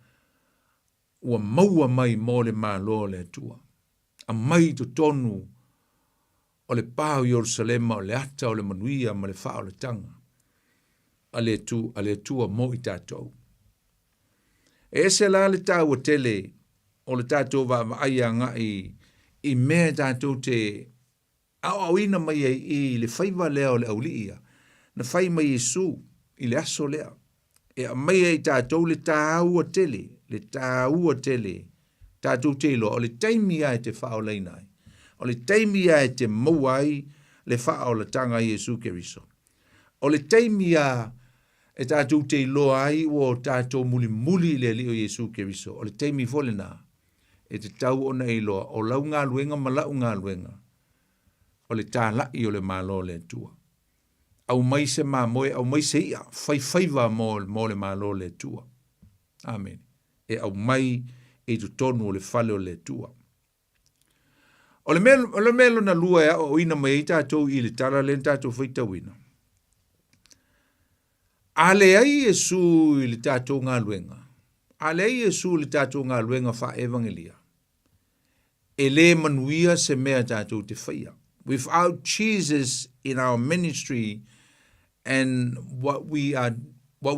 ua maua mai mo le malo le tua. A mai tu tonu o le pāo Jerusalema o le ata o le manuia ma le whao le tanga. A le tua mo i tātou. E se la le tau o tele o le tātou wa aia ngai i mea tātou te au ina mai i le whaiva lea o le auli ia. Na whai mai Yesu i le aso lea. E a mai i tātou le tāu o tele, le tāu o tele, tātou te ilo, o le taimi ai te whao leinai. O le taimi ai te mauai le whao la tanga Yesu Keriso. O le taimi ai e tātou te iloa ai o tātou muli le li o Yesu Keriso. O le teimi fole nā. E te tau ona iloa. O lau ngā luenga ma lau ngā luenga. O le tā lai o le mālo le tua. Au mai se mā moe, au mai se ia. Whaiwhaiva mo le mālo le tua. Amen. E au mai e tu tonu o le whale o le tua. O le melo na lua e o ina mai i tātou i le tala le tātou whaitawina. Ale ai Yesu i le tātou ngā luenga. Ale ai Yesu i le tātou ngā luenga wha evangelia. E le manuia se mea tātou te whaia. Without Jesus in our ministry and what we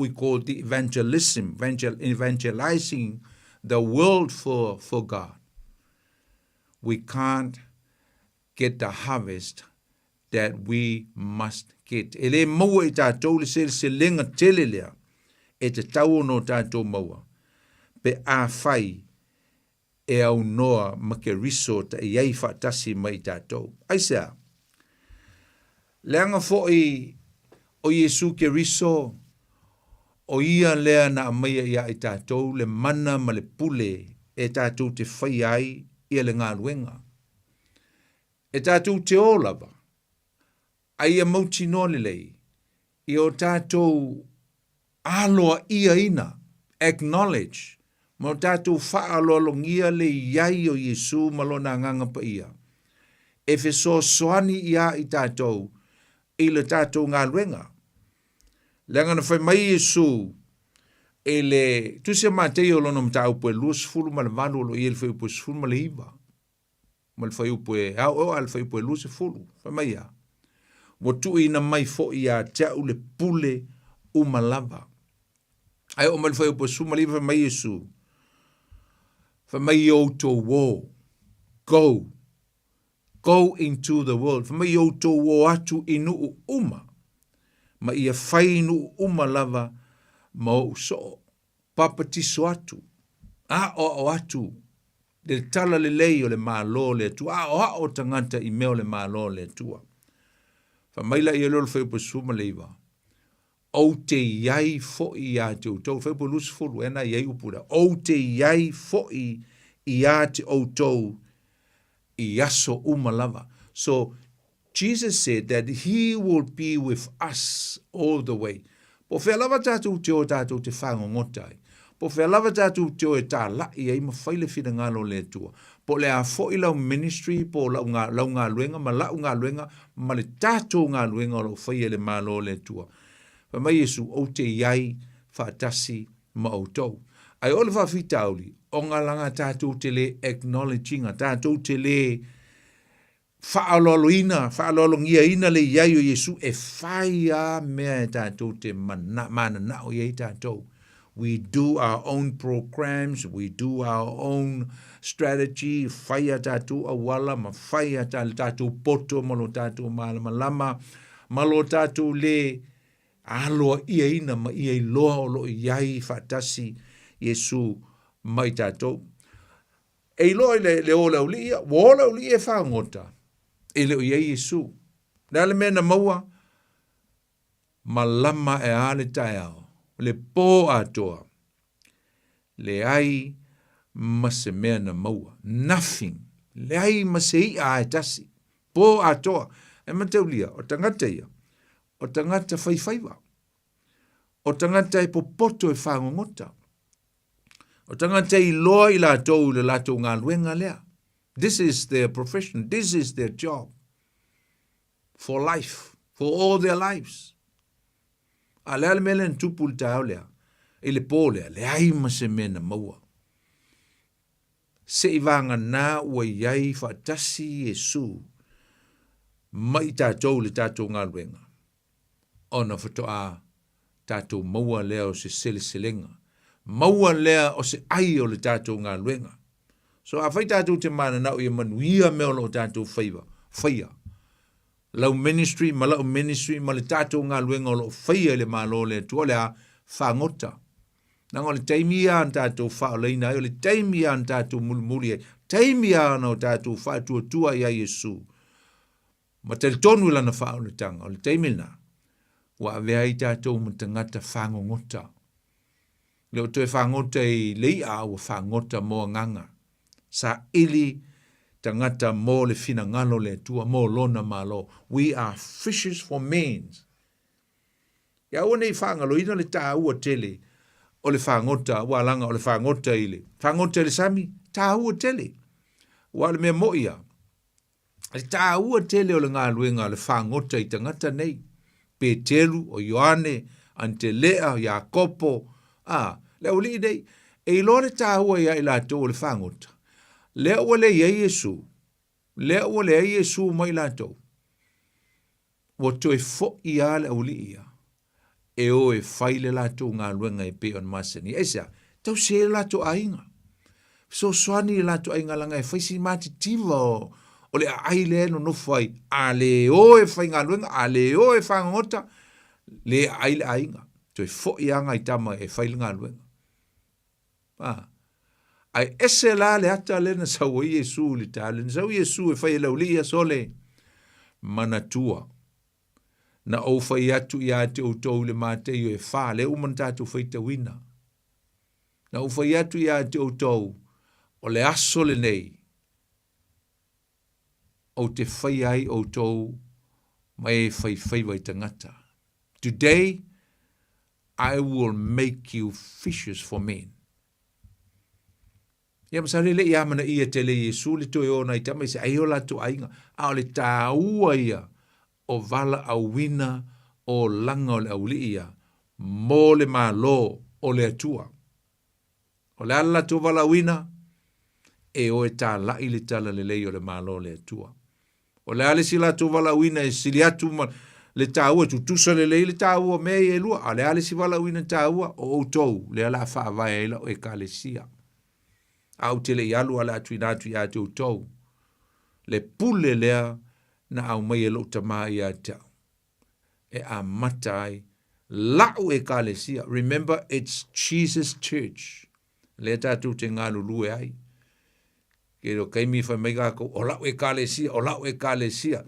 call the evangelism, evangelizing the world for God, we can't get the harvest that we must get. E le maua i tātou le se lenga tele lea, e te tau no tātou maua. Pe a whai e au noa ma ke riso ta e iei whaatasi mai tātou. Aisea, leanga fo'i o Yesu ke riso, o ia lea na amaia ia i tātou, le mana ma le pule e tātou te whai ai ia le ngā luenga. E tātou te olava, ai a mauti no lei, i o tātou aloa ia ina, acknowledge, mo tātou whaalolongia le iai o Yesu malona nganga pa ia. E fe so soani ia i tātou, i le tātou ngā luenga. Lenga na whai mai Yesu, e le, tu se matei o lona mta upo e luas fulu ma le valu o i e le whai upo e sfulu ma le iwa. Ma le whai upo e, au o al whai upo e luas e fulu, whai mai ia. Wa tu ina mai fo ia tau le pule umalava. Ai o mal fai o posu mali fa mai Yesu. Fa mai o to war. Go into the world. Fa mai o to war atu inu uma. Ma ia fai inu uma lava ma o so. Papatiso atu. A o atu. Le tala le lei o le malo le tu. A o tanganta i meo le malo le tua. Fa maila i lolo fai posu ma leiva. o te iai fo i a te outou, whai po lusi fulu ena iai upura, o te iai fo i a te outou i aso umalava. So, Jesus said that he will be with us all the way. Po whea lava tātou te o tātou te whangongotai. Po whea lava tātou te o e tā lai ei ma whaile whina ngalo le tua. Po le a fo i lau ministry, po lau ngā luenga, ma lau ngā luenga, ma le tātou ngā luenga o lau whaile le malo le tua. Pa mai Yesu o te iai whaatasi ma o tau. Ai ole whawhitauli, o ngā langa tātou te le acknowledginga, tātou te le whaaloloinga ina le iai o Yesu e whai a mea e tātou te mana na o iai tātou. We do our own programs, we do our own strategy, whai a tātou a wala, ma whai a tātou poto, malo tātou malama, malo tātou le aloa ia ina ma ia i loa o lo iai whaatasi Yesu mai tātou. E loa le o lau lia, o lau lia e whaangota. E leo iei Yesu. Nale mea na maua, ma lama e ale tae ao. Le pō atoa. Le ai ma se mea na maua. Nothing. Le ai ma se i a e tasi. Pō atoa. E ma tau lia, o tangata ia. O tangata whaiwhaiwa. O tangata e popoto e whangongota. O tangata i loa i lātou le lātou ngā luenga lea. This is their profession. This is their job. For life. For all their lives. A lea le mele en tupul tau lea. E le pō lea. Le aima se mena maua. Se i vanga nā ua iai whaatasi Yesu. Mai tātou le tātou ngā luenga. Ona whatoa tātou maua lea o se seleselenga. Maua lea o se ai o le tātou ngā luenga. So a whai tātou te mana nau i manuia mea lo tātou whaia. Lau ministry, ma lau ministry, ma le tātou ngā luenga o lo whaia le malo le tua le a whangota. Nanga le taimia an tātou whaoleina, o le taimia an tātou mulimuli, taimia an o tātou whaatua tua ia Yesu. Ma te tonu lana whaoletanga, o le taimina, wa avea i tātou matangata whangongota. Leo toe whangota i leia o whangota moa nganga. Sa ili tangata mo le fina ngalo le tua mo lona malo. We are fishers for men. Ia ua nei whangalo ina le tā ua tele o le whangota, ua langa o le whangota ile. Whangota le sami, tā ua tele. Ua le mea moia. Le tā ua tele o le ngā luenga le whangota i tangata nei. Peteru o Ioane, Antelea, Iakopo. Le uli nei, e lore tā ua ia i lato o le whangota. Lea ua le iei Yesu. Lea ua le iei Yesu mai lato. Wa toe fo i ale au li ia. E o e whaile lato ngā luenga e pe on masani. Esa, tau se lato ainga. So swani lato ainga langa e whaisi mati tiva o le aile no no whai. A le o e whai ngā luenga, a le o e whangota. Le aile ainga. Toe fo i anga i tama e whaile ngā luenga. Ai ese la le ata le na sau Yesu li tale. Na sau Yesu e whai lau lia sole manatua. Na o whai atu i ate o tau le mate i o e wha. Le uman tatu whai te wina. Na o whai atu i ate o tau o le aso le nei. O te whai ai o tau mai whai wai tangata. Today, I will make you fishers for men. Ia masare le ia mana ia tele Yesu le toi ona i tama i se aiola tu ainga. A o le tāua ia o vala au wina o langa o le au li ia. Mō le malo o le atua. O le ala tu vala wina e o e tā lai le tala le lei o le malo le atua. O le ale sila tu vala wina e sili atu le tāua tu tusa le lei le tāua mea e lua. A le ale si vala wina tāua o outou le ala whaavai e la o e kalesia. Au tele i alu ala atu i ate o tau. Le pule lea na au mai e lo tama i ate au. E a matai lau e kalesia. Remember, it's Jesus' church. Le tatu te ngā lulu e ai. Ke ro kaimi whai mei kako, o lau e kalesia, o lau e kalesia.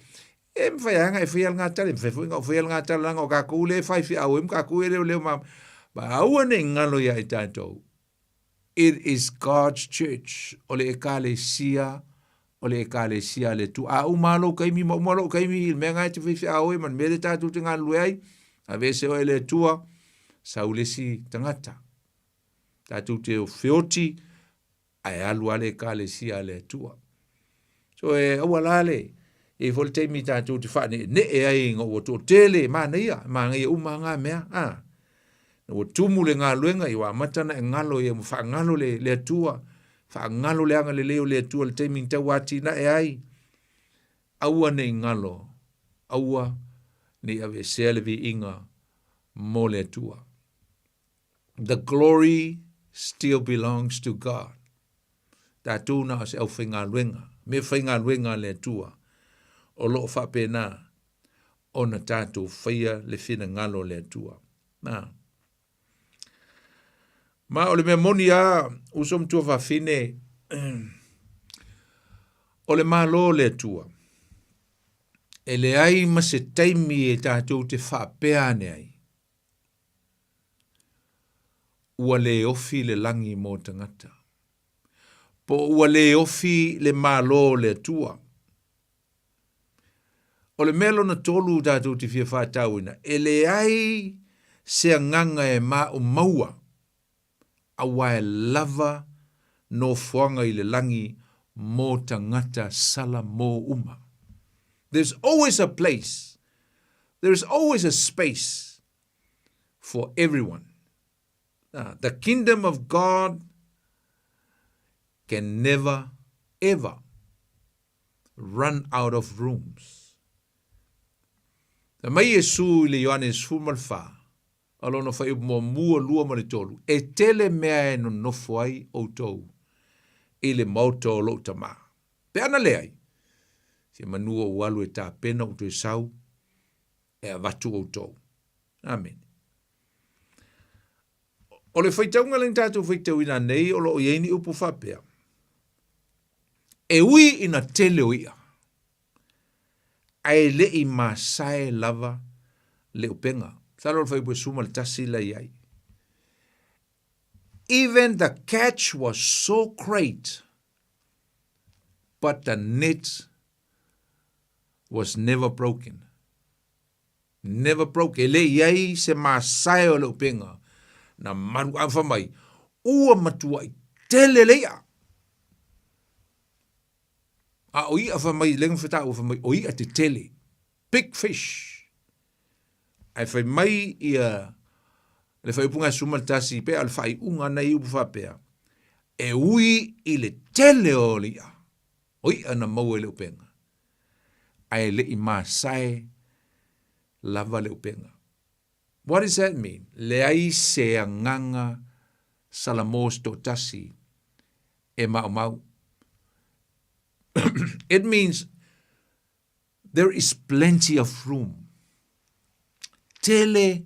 e mwhaianga e whial ngā tale, whial ngā tale langa o ka kule, whai whi au, ka kule leo ma, aua ne ngalo ia i tātou. It is God's church, ole e kalesia, ole e kalesia le tu, a umalo kaimi, umalo kaimi, me ngai te whi au, man mere tātou te ngā luei, a vese o le tua, sa ulesi tangata. Tātou te o whioti, ai alu ale kalesia le tua. So e awalale, e volte mi tātou te whane, ne e ai ngā o tō tele, mana ia umanga mea, o tumu le ngā luenga, i wa matana e ngalo e wha ngalo le tua, wha ngalo le anga le leo le tua, le teimi tau ati na e ai, aua ne ngalo, aua ne ave selevi inga mo le tua. The glory still belongs to God. Tātou na se au whainga luenga, me whainga luenga le tua, o loo whapena, o na tātou whaia le whina ngalo le tua. Ma o le mea moni a, usom tua whawhine, o le malo le tua. E le ai ma se taimi e tātou te whapea ne ai. Ua le ofi le langi mō tangata. Po ua le ofi le malo le tua. O le melo na tolu tātou te whia whātauina. E le ai se nganga e mā o maua. Awa e lava no fuanga i le langi mō tangata sala mō uma. There's always a place. There's always a space for everyone. The kingdom of God can never, ever run out of rooms. The mai Yesu le Ioanes fumalfa, alono fai mo mua lua mo le tolu, e tele mea e no nofo ai o tou, i le mauto o lo tama. Pe ana le ai, se manua o walu e tā pena o tu e sau, e avatu o tou. Amen. O le whaitaunga ling tātou whaitauina nei, o lo o yeini upu whapea. E ui ina tele o ia. Ai le i masae lava le upenga. Salo le whaipue suma le tasi la iai. Even the catch was so great, but the net was never broken. Never broke. E le iai se masae o le upenga. Na manu awha mai, ua matua i tele lea. A oi awha mai, lenga whata awha mai, oi a te tele. Big fish. Ai whai mai ia, le whai punga sumaltasi, pe al whai unga nei upu whapea. E ui i le tele o lia. Oi ana mau e le upenga. Ai le i masae lava le upenga. What does that mean? Leai se nganga salamos to tasi e mau. It means there is plenty of room. Tele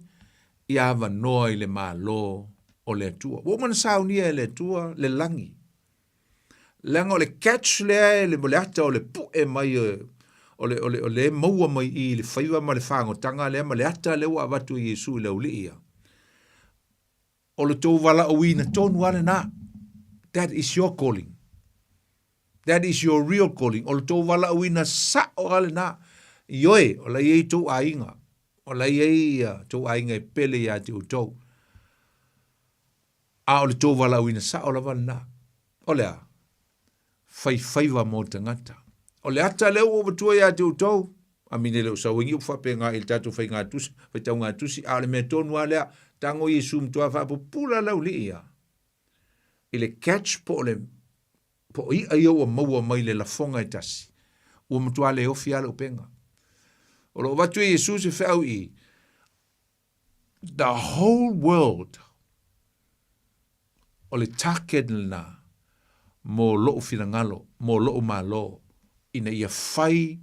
iava noi le malo o le tua. Woman saunia le tua le langi. Langa o le catch le moleata o le pu e mai o le maua mai i le whaiwa ma le whango tanga le ma le ata le ua watu i Yesu le ulia. O le tō wala o ina tonu ale na. That is your calling. That is your real calling. O le tō wala o ina sa o ale na. Ioe, o la iei tō ainga. O la iei tō ainga e pele ia te utau. A o le tō wala o ina sa o la wala na. O lea, whaiwa mō tangata. O le ata leo o watua ia te utau, a mine leo sa wingi uwhape ngā il tātou whai ngā tusi, whai tau ngā tusi, a le mea tonu a lea, tango Yesu mtua whapo pula lau li ia. I le catch po le, po i ai au a maua mai le la fonga e tasi, ua mtua le ofi ala upenga. O lo watu Yesu se whau i, the whole world, o le taken na, mo loo finangalo, mo loo malo, ina ia whai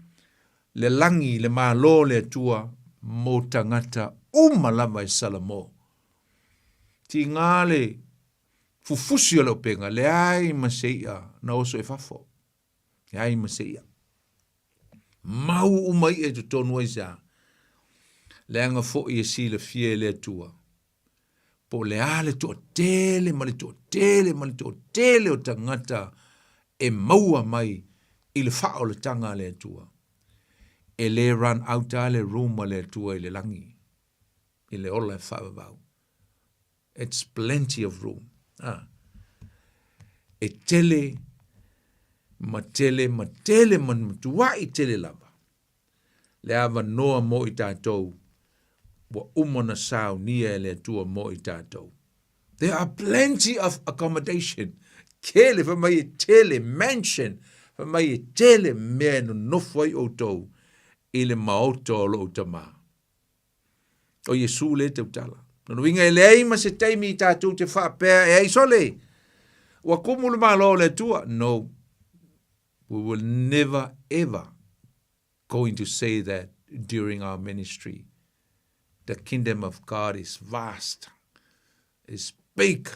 le langi le malo le tua mo tangata umalama e salamo. Ti ngale fufusi o le upenga, le ai maseia na oso e fafo. Le ai maseia. Mau umai e tonu ai sa. Le anga fo i si le fie le tua. Po le ale to tele, ma le to tele, ma le to tele o tangata e maua mai i le whao le tanga le tua. E le run out le ruma le tua i le langi. I le ola e whaavau. It's plenty of room. E tele, ma tua i tele lava. Le ava noa mo i tātou, wa umana sao nia le tua mo i tātou. There are plenty of accommodation. Kele fa mai tele mansion, fa mai tele mea no nofai o tau, i le maoto o lo tama. O Yesu le te utala. No winga le ai ma se taimi i tātou te whapea e ai sole. Wa kumulu malo le tua. No, we will never ever going to say that during our ministry. The kingdom of God is vast, is big.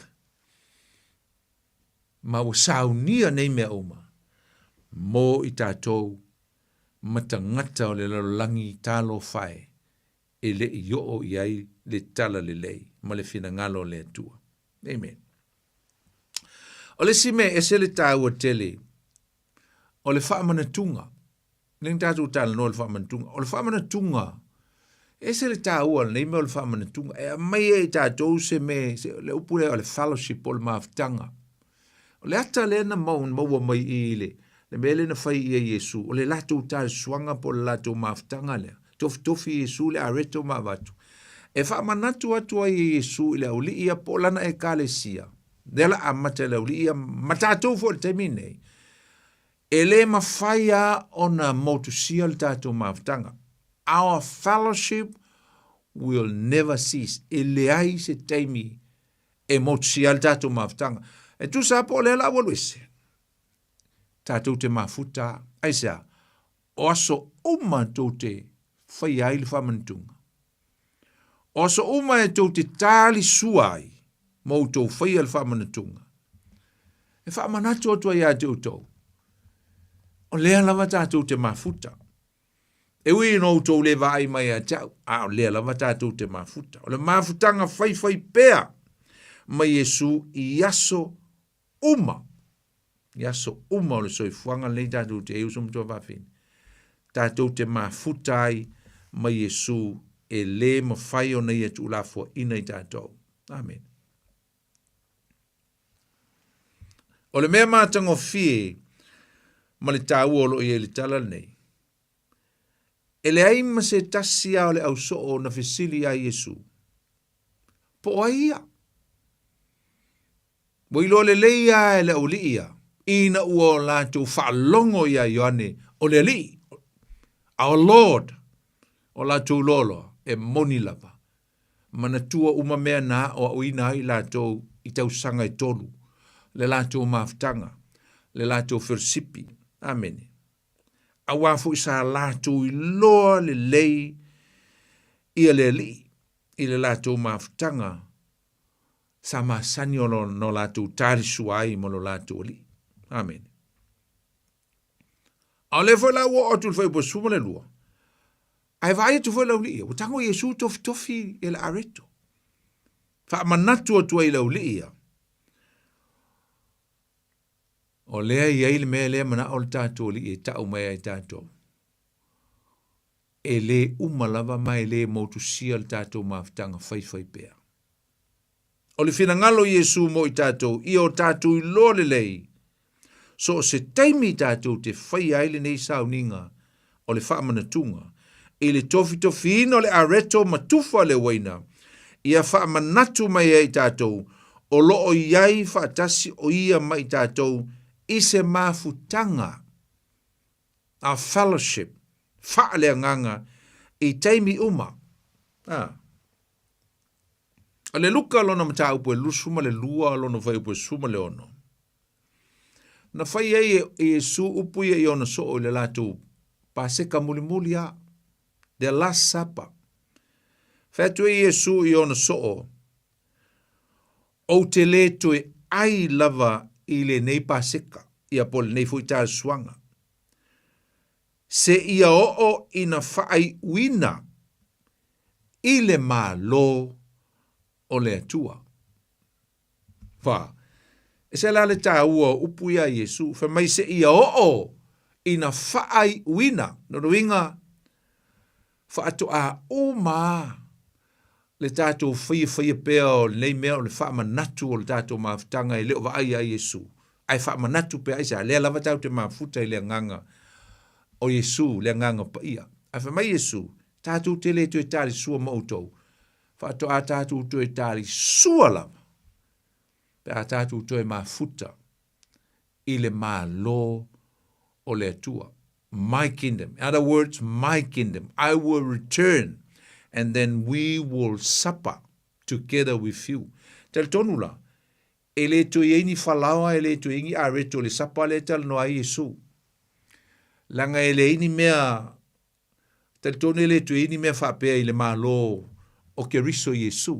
Ma o saunia nei mea oma. Mo i tātou matangata o le lalangi talo whae. E le i o iai le tala le lei. Ma le fina ngalo le atua. Amen. O le si me e se le tāu o tele. O le whaamanatunga. Ning tātou tala no le whaamanatunga. O le whaamanatunga. E se le tāua nei me o le whaamanatunga. E a mai e tātou se me le upure o le fellowship o le maaftanga. O le ata le na maua mai i le. Le mele na whai i Yesu. O le latou tāle suanga po le latou maaftanga lea. Tofi Yesu le areto mawatu. E whaamanatu atu ai Yesu i le uli ia po lana e kalesia. Nela amata le uli ia matatou fo le temi nei. E le mawhaia o na motusia le tātou maaftanga. Our fellowship will never cease. E le ai se taimi e motusia le tātou maaftanga. E tu sa po le la waluese. Tātou te mafuta. Aisa, o aso uma tau te whai ai le whamantunga. O aso uma e tau te tāli suai mou tau whai ai le whamantunga. E whamanatu atua ia te utau. O lea lava tātou te mafuta. E ui no tau le vai mai a tau. O lea lava tātou te mafuta. O le mafutanga whai pea. Mai Yesu i aso uma. I aso uma o le soifuanga le tātou te eusum tua whawhini. Tātou te mafuta ai mai Yesu e le mawhai o nei atu ulafua ina i tātou. Amen. O le mea mātango fie ma le tāu olo i e le tala nei. E le aima se tasi au le au soo na fesili a Yesu. Po a ia. Mo ilo le leia e le uli ia. Ina ua o lātou whaalongo ia Ioane o le li. Our Lord. O lātou lolo e moni lava. Manatua uma mea na o uina i lātou i tau sanga i tolu. Le lātou maftanga. Le lātou firsipi. Amen. A wafu isa lātou i loa le lei i le li. I le lātou maftanga. Sa masani o no lātou tari suai mo lo lātou li. Amen. A le fo la wo o tu fo po sumo le lua. Ai vai tu fo la li. O tango Yesu tofi e le areto. Fa manatu o tu e la li. O lea i eile mea lea mana o le tātou li e tau mai ai tātou. E le umalava mai le mautu sia le tātou maftanga whai pea. O le whina ngalo Yesu mo i tātou, i o tātou i lo le lei. So se taimi tātou te whai aile nei sauninga o le whaamanatunga. I le tofi ino le areto matufa le waina. Ia whaamanatu mai ai tātou, o lo o iai whaatasi o ia mai tātou, i se mafutanga, a fellowship, whaalea nganga, i taimi uma. A le luka lona mata upo e lusuma le lua lona vai upo e suma le ono. Na whai e su upu i ona so o le latu, paseka muli a, the last supper. Whatu e su i ona so o te le tu e ai lava i le nei paseka, i a pole nei fuita suanga. se ia o ina whaai wina i le malo o le atua. Wha, e se la le tā ua upu ia Iesu, wha mai se ia o ina whaai wina, no ruinga, wha atu a uma le tātou whaia pēa o nei mea o le wha manatu o le tātou mawhitanga e leo vai a Iesu. Ai wha manatu pēa isa, lea lava tau te mawhuta i lea nganga o Iesu, lea nganga pa ia. Ai wha mai Iesu, tātou te le tu e tāri sua mautou, wha atu a tātou tu e tāri sua lava. Pea tātou tu e mawhuta i le malo o le atua. My kingdom. In other words, my kingdom. I will return and then we will supper together with you. Tel tonula, e le tu ieni whalawa, e le tu ingi a reto le sapa le tal no a Iesu. Langa e le ini mea, tel tonu e le tu ieni mea whapea i le malo o ke riso Iesu.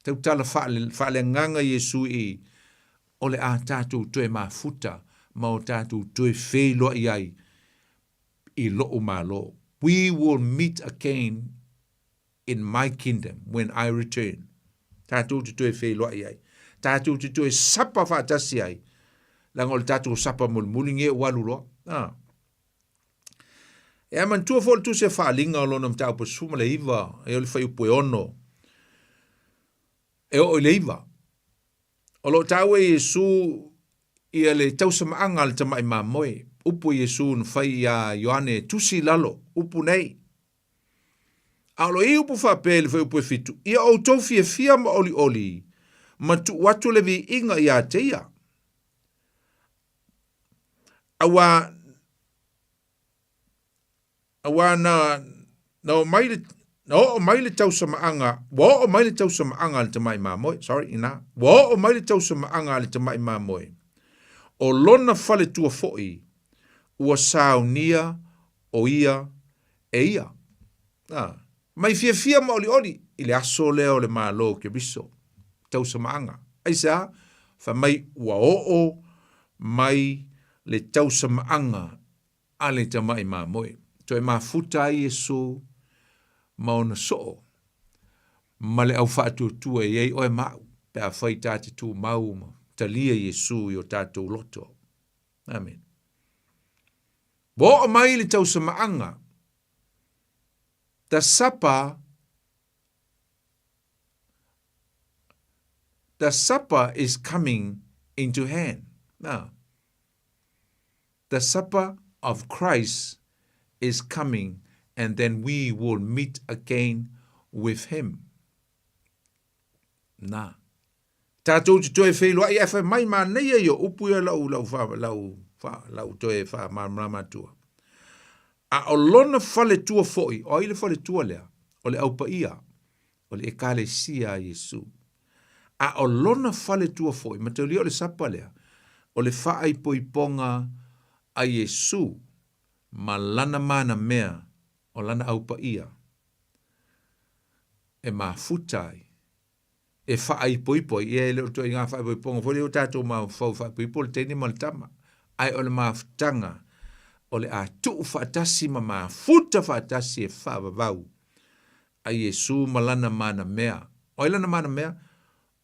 Tau tala whale nganga Iesu i o le a tātou toe mawhuta, ma o tātou toe whelo iai i loo malo. We will meet again in my kingdom when I return. Tātou te toe whelo iai. Tātou te toe sapa whaatasi ai. Langa o le tātou sapa mulmuli nge waluro. E aman tua fol tu se whaalinga o lona mtau pa suma le iwa, e o le whai upo e ono. E o le iwa. O lo tau e Iesu i le tau samaanga le tamai mamoe. Upo Iesu na whai a Ioane tusi lalo, upo nei. A lo i upo whape le whai upo e fitu. Ia o tau fia ma oli oli. Ma tu watu le vi inga i a teia. Awa na o mai le tau samaanga, wa o mai le tau samaanga le tamai mamoe, sorry, ina. Wa o mai le tau samaanga le tamai mamoe. O lona fale tua foi, ua saunia o ia e ia. Mai fia ma oli, ile aso leo le malo ke biso, tau samaanga. Aisa, fa mai ua o mai le tau samaanga a le tamai mamoe. Toi mafuta i Iesu, maona soo, ma le au whaatu tua i ei oe mau, pe a whai tāti tu mau ma, talia Iesu i o tātou loto. Amen. Bo o mai le tau samaanga, the supper is coming into hand. Now, the supper of Christ is coming, and then we will meet again with him. Na. Tātou te toe whelo, ai e mai ma nei e o upu e lau toe wha marama tua. A o lona whale tua foi, o ile whale tua lea, o le aupa ia, o le ekalesia Iesu. A o lona whale tua foi, ma te o le sapa lea, o le whaai poiponga a Iesu, ma lana mana mea, o lana aupa ia, e ma futai, e whaai poipoi, e leo to i ngā whaai poiponga, fo leo tātou ma whau whaai poipoi, le teini ma le tama, ai o le ma futanga, o le a tuu whaatasi ma futa whaatasi e whaavavau, a Iesu ma lana mana mea, o lana mana mea,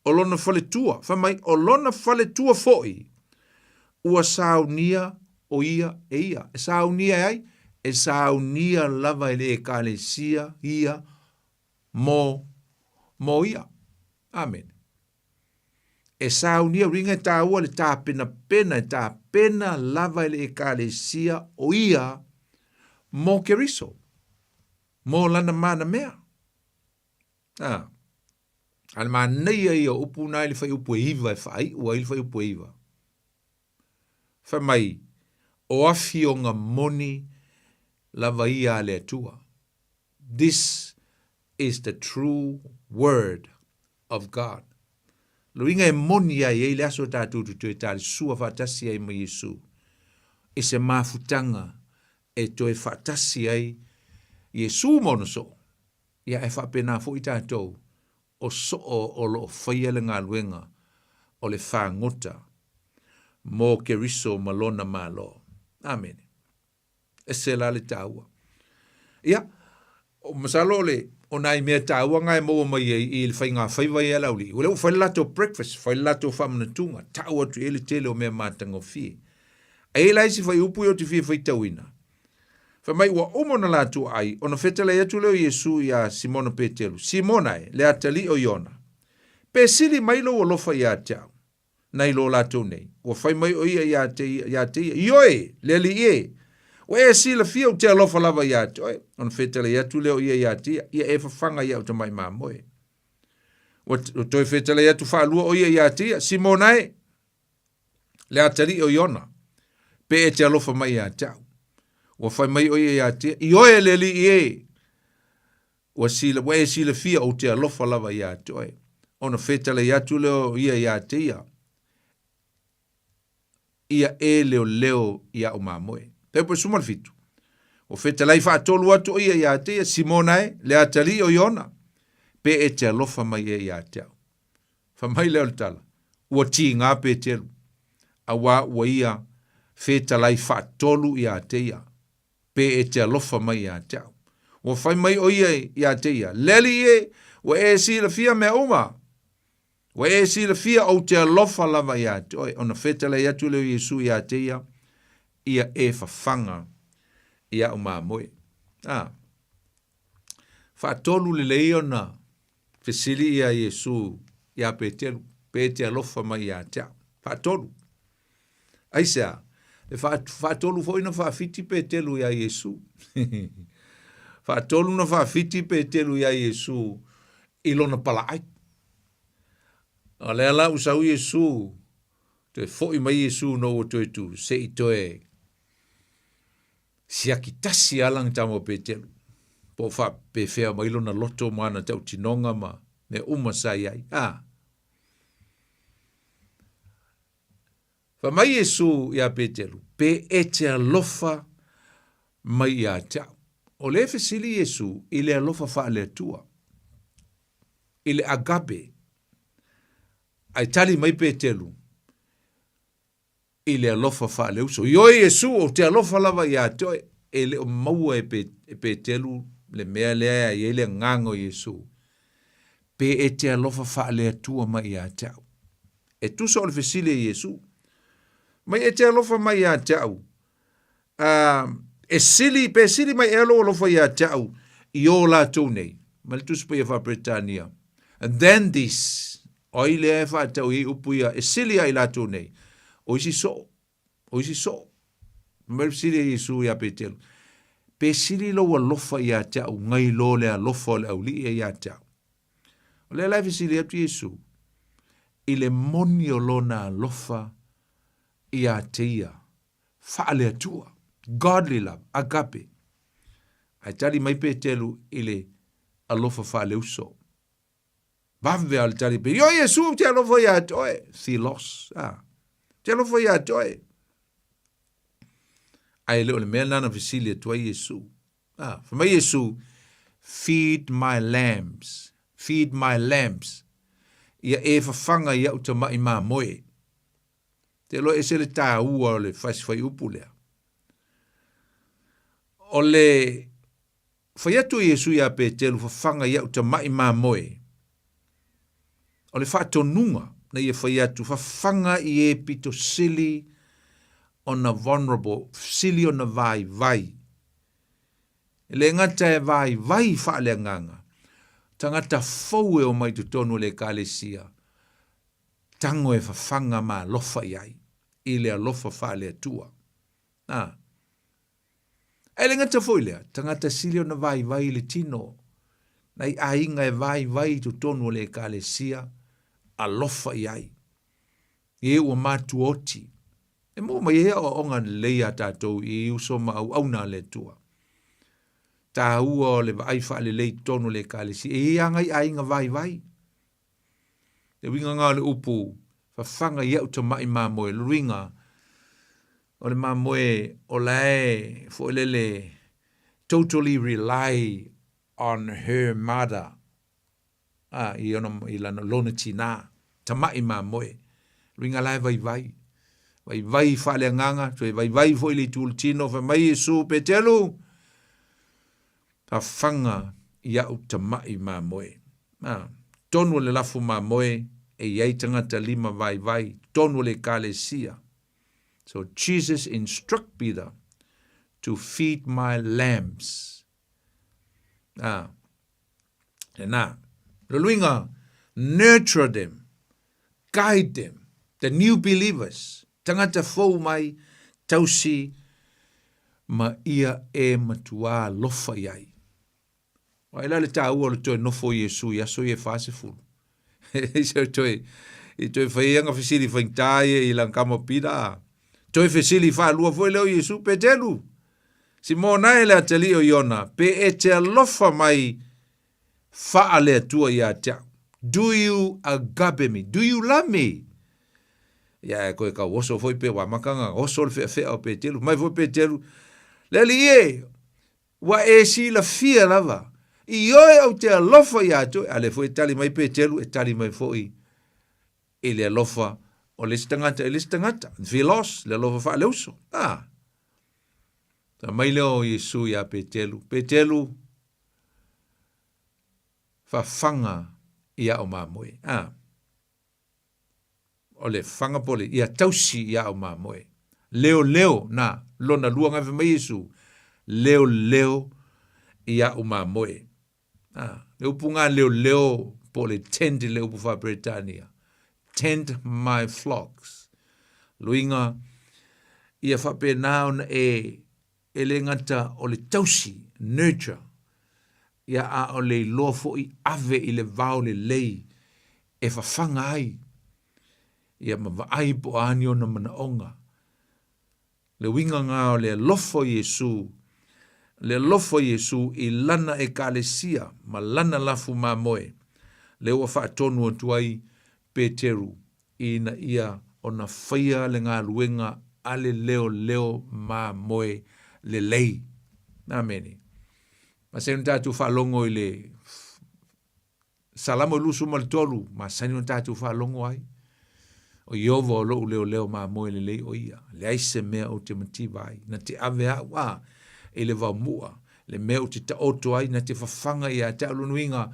o lona whale tua, whamai, o lona whale tua foi, ua saunia o ia e ia. E saunia ai, e saunia lava ele e kalesia ia mo ia. Amen. E saunia ringa tā ua le tā pena lava ele e kalesia o ia mo keriso. Mo lana mana mea. Al ma nei ai o upu nai le whai upu e iwa e whai, ua ili whai upu e iwa. Whamai, o afi o ngā moni lava ia le atua. This is the true word of God. Luinga e moni ai e le aso tātou tu e tāli sua whatasi ai ma Iesu. E se mafutanga e to e whatasi ai Iesu mono so. Ia e whapena fo i tātou o so o lo whaiele ngā luenga o le whangota mo ke riso malona malo. Amen. e se la le taua. Ia, o masalo le, o nai mea taua ngai mo mai i le whai ngā whaiwai e lauli. Ule o whai lato breakfast, whai lato whamanatunga, taua tu ele tele o mea mātanga fie. E laisi whai upu o te fie whai tauina. Whai mai ua omona lato ai, ona whetala atu leo Yesu ia Simona Petelu. Simona e, le atali o Iona. Pe sili mai lo o lofa ia tau. Nai lo lato nei. Ua whai mai o ia ia te ia. Ioe, le li ie. O e sila fia o te alofa lava ia te oe. On whetala ia tu leo ia te ia e whawhanga ia o te mai mamoe. O toi whetala ia tu whaalua o ia te ia. Simona e. Le atari o Iona. Pe e te alofa mai ia tau. O whai mai o ia te ia. Ioe le li ie. O e sila fia o te alofa lava ia te oe. On whetala ia tu leo ia te ia. Ia e leo ia o mamoe. Pepo sumal fitu. O whetalai whaatolu atu o ia te, Simona e, le atali o Iona. Pe e te alofa mai e ia te au. Whamai leo le tala. Ua ti ngā pe telu. Awa ua ia whetalai whaatolu ia te ia. Pe e te alofa mai ia te au. Ua whai mai o ia te ia. Leli e, ua e si la fia mea uma. Ua e si la fia o te alofa lava ia te. Oi, ona whetalai atu leo Yesu ia te ia. Ia e whawhanga ia o mamoe. Whaatolu le leo na whesili ia Yesu ia Petelu, pe te alofa mai ia tea. Whaatolu. Aisea, whaatolu fo ina whaafiti Petelu ia Yesu. Whaatolu na whaafiti Petelu ia Yesu ilona pala ai. O lea la usau Yesu, te foi mai Yesu no o toi tu, se i toe si akitasi alang tamo Petelu. Po wha pe whea mailo na loto mana tau tinonga ma me umasai ai. Wha mai Yesu ia Petelu, pe e te alofa mai ia tau. O le fesili Yesu, ile alofa wha le tua. Ile agape. Ai tali mai Petelu. Ile alofa wha le uso. Ioi Yesu o te alofa lava ia toi. Ele o maua e Petelu le mea lea i ele ngango Yesu. Pe e te alofa wha le atua mai ia tau. E tusa o le fesile Yesu. Mai e te alofa mai ia tau. Pe sili mai e alofa ia tau. I o la tau nei. Ma le tusa pa ia wha Britania. And then this. O ile e wha tau i upu ia. E sili ai la tau nei. O isi so. Mai sili Yesu ia Petelu. Pe sili lo wa lofa ia tau. Ngai lo le alofa le au li ia tau. O le lai sili atu Yesu. Ile moni o lona alofa ia te ia. Whaale atua. Godly love. Agape. Ai tari mai Petelu ile alofa whaale uso. Bave al tari pe. Yo Yesu te alofa ia toe. Thilos. Te alofa ia toe. Ai leo le mea nana visili atua Yesu. Whamai Yesu. Feed my lambs. Feed my lambs. Ia e whawhanga ia uta mai mā moe. Te lo e se le tā ua o le whai upu lea. O le whai atu Yesu ia Petelu whawhanga ia uta mai mā moe. O le whātonunga na ia whai atu whawhanga i e pito sili on a vulnerable, sili on a vai. Le ngata e vai whaale nganga. Tangata fau e o mai tutonu le kalesia. Tango e whawhanga mā lofa iai. I le alofa whaale atua. E le ngata fau lea. Tangata sili on a vai le tino. Nai ainga e vai tutonu le kalesia. Alofa iai. E ua mātu oti. E mo mai ea o onga leia tātou i uso ma au na le tua. Tā ua o le vai whaale lei tonu le kalesia. E angai ainga vai. E winga ngā le upu. Whawhanga i au ta mai mā moe. Luinga. O le mā moe o lae. Fo le totally rely on her mother. I lana lona tina. Ta mai mā moe. Luinga lae vai. vai whale nganga, tue vai fo ili tūl tino, fa mai Yesu pe telu, ta whanga ia u tamai mā moe. Tonu le lafu mā moe, e iei tangata lima vai, tonu le kalesia. So Jesus instruct Peter to feed my lambs. Luinga, nurture them, guide them, the new believers. Tangata fau mai, tausi, ma ia e matua lofa iai. Waila le tā ua le toi nofo Yesu, yaso ye fase fulu. So toi whaianga whisiri whaingtaie i lang kama pira. Toi whisiri wha lua foi leo Yesu pe telu. Si mō nai le atali o Iona, pe e te alofa mai wha le atua i a te. Do you agape me? Do you love me? Ia koe ka oso foi pe wa makanga, oso le whea o pe telu. Mai foi pe telu. Leli e, wa e si la fia lava. I oe au te alofa i ato, ale foi tali mai pe telu, e tali mai foi i le alofa o le stangata, Philos, le alofa wha leuso. Ta mai leo Yesu ia pe telu, fa fanga ia o mamoe. O le fanga pole, ia tausi ia o mamoe. Leo, na, lona luanga fe mai Yesu, leo, ia o mamoe. Le upunga leo po le tend le upufa Britania. Tend my flocks. Luinga, ia whape naon e le ngata o le tausi, nurture. Ia a o le lofo i ave i le vau le lei. E whawhanga ai. Ia ma ai po anio na mana onga. Le winga ngā o le lofo Yesu. Le lofo Yesu i lana e kalesia, ma lana lafu mā moe. Le ua whaatonu o tuai Peteru, i na ia o na whaia le ngā luenga ale leo mā moe le lei. Nā meni. Ma se tātou whaalongo i le salamo lusu mal tolu, ma sani tātou whaalongo ai. O Iova o leo mā moe le lei o ia. Le aise mea o te mativai, na te ave wa e le vaumua, le meo te taoto ai na te whawhanga i a te alunuinga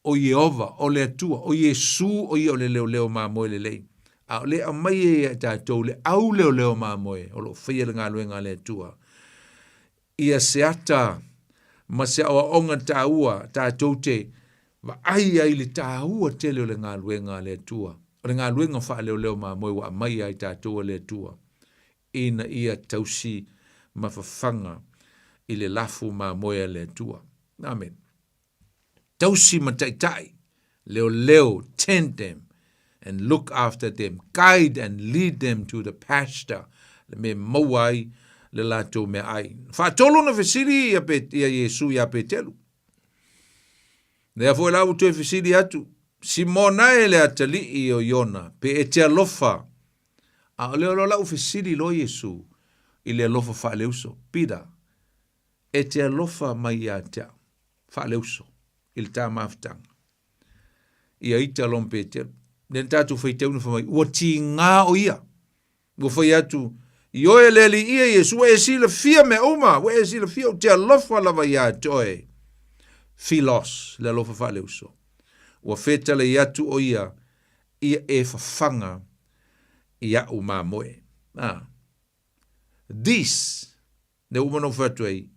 o Iova, o le atua, o Yesu o ia o le leo mā moe le lei. A le a mai e a tātou le au leo mā moe, o lo whaia le ngā luenga le atua. Ia se ata, ma se awa onga tāua, tātou te, wa ai le tāua te leo le ngā luenga le atua. O le ngā luenga wha leo mā moe wa mai ai tātou le atua. Ina ia tausi ma whawhanga i le lafu mā moe le atua. Amen. Tausi ma taitai, leo, tend them, and look after them, guide and lead them to the pasture, le me mauai, le lato me ai. Whaatolo na whesiri ia Yesu ia petelu. Nea fo lau tu e whesiri atu, si mona e le atali i o Iona, pe e te alofa, a leo lau whesiri lo Yesu, i le alofa whaaleuso, pida, e te alofa mai a te whaaleuso, il tā maftanga. Ia ita lom petelu. Nen tātou whaiteu na whamai, ua ti ngā o ia. Ua whai atu, i oe leli ia Yesu, ua e sila fia me oma, ua e sila fia o te alofa lava ia toe. Philos, le alofa whaleuso. Ua whetala i atu o ia e whawhanga ia o mā moe. This, ne umano whatuei,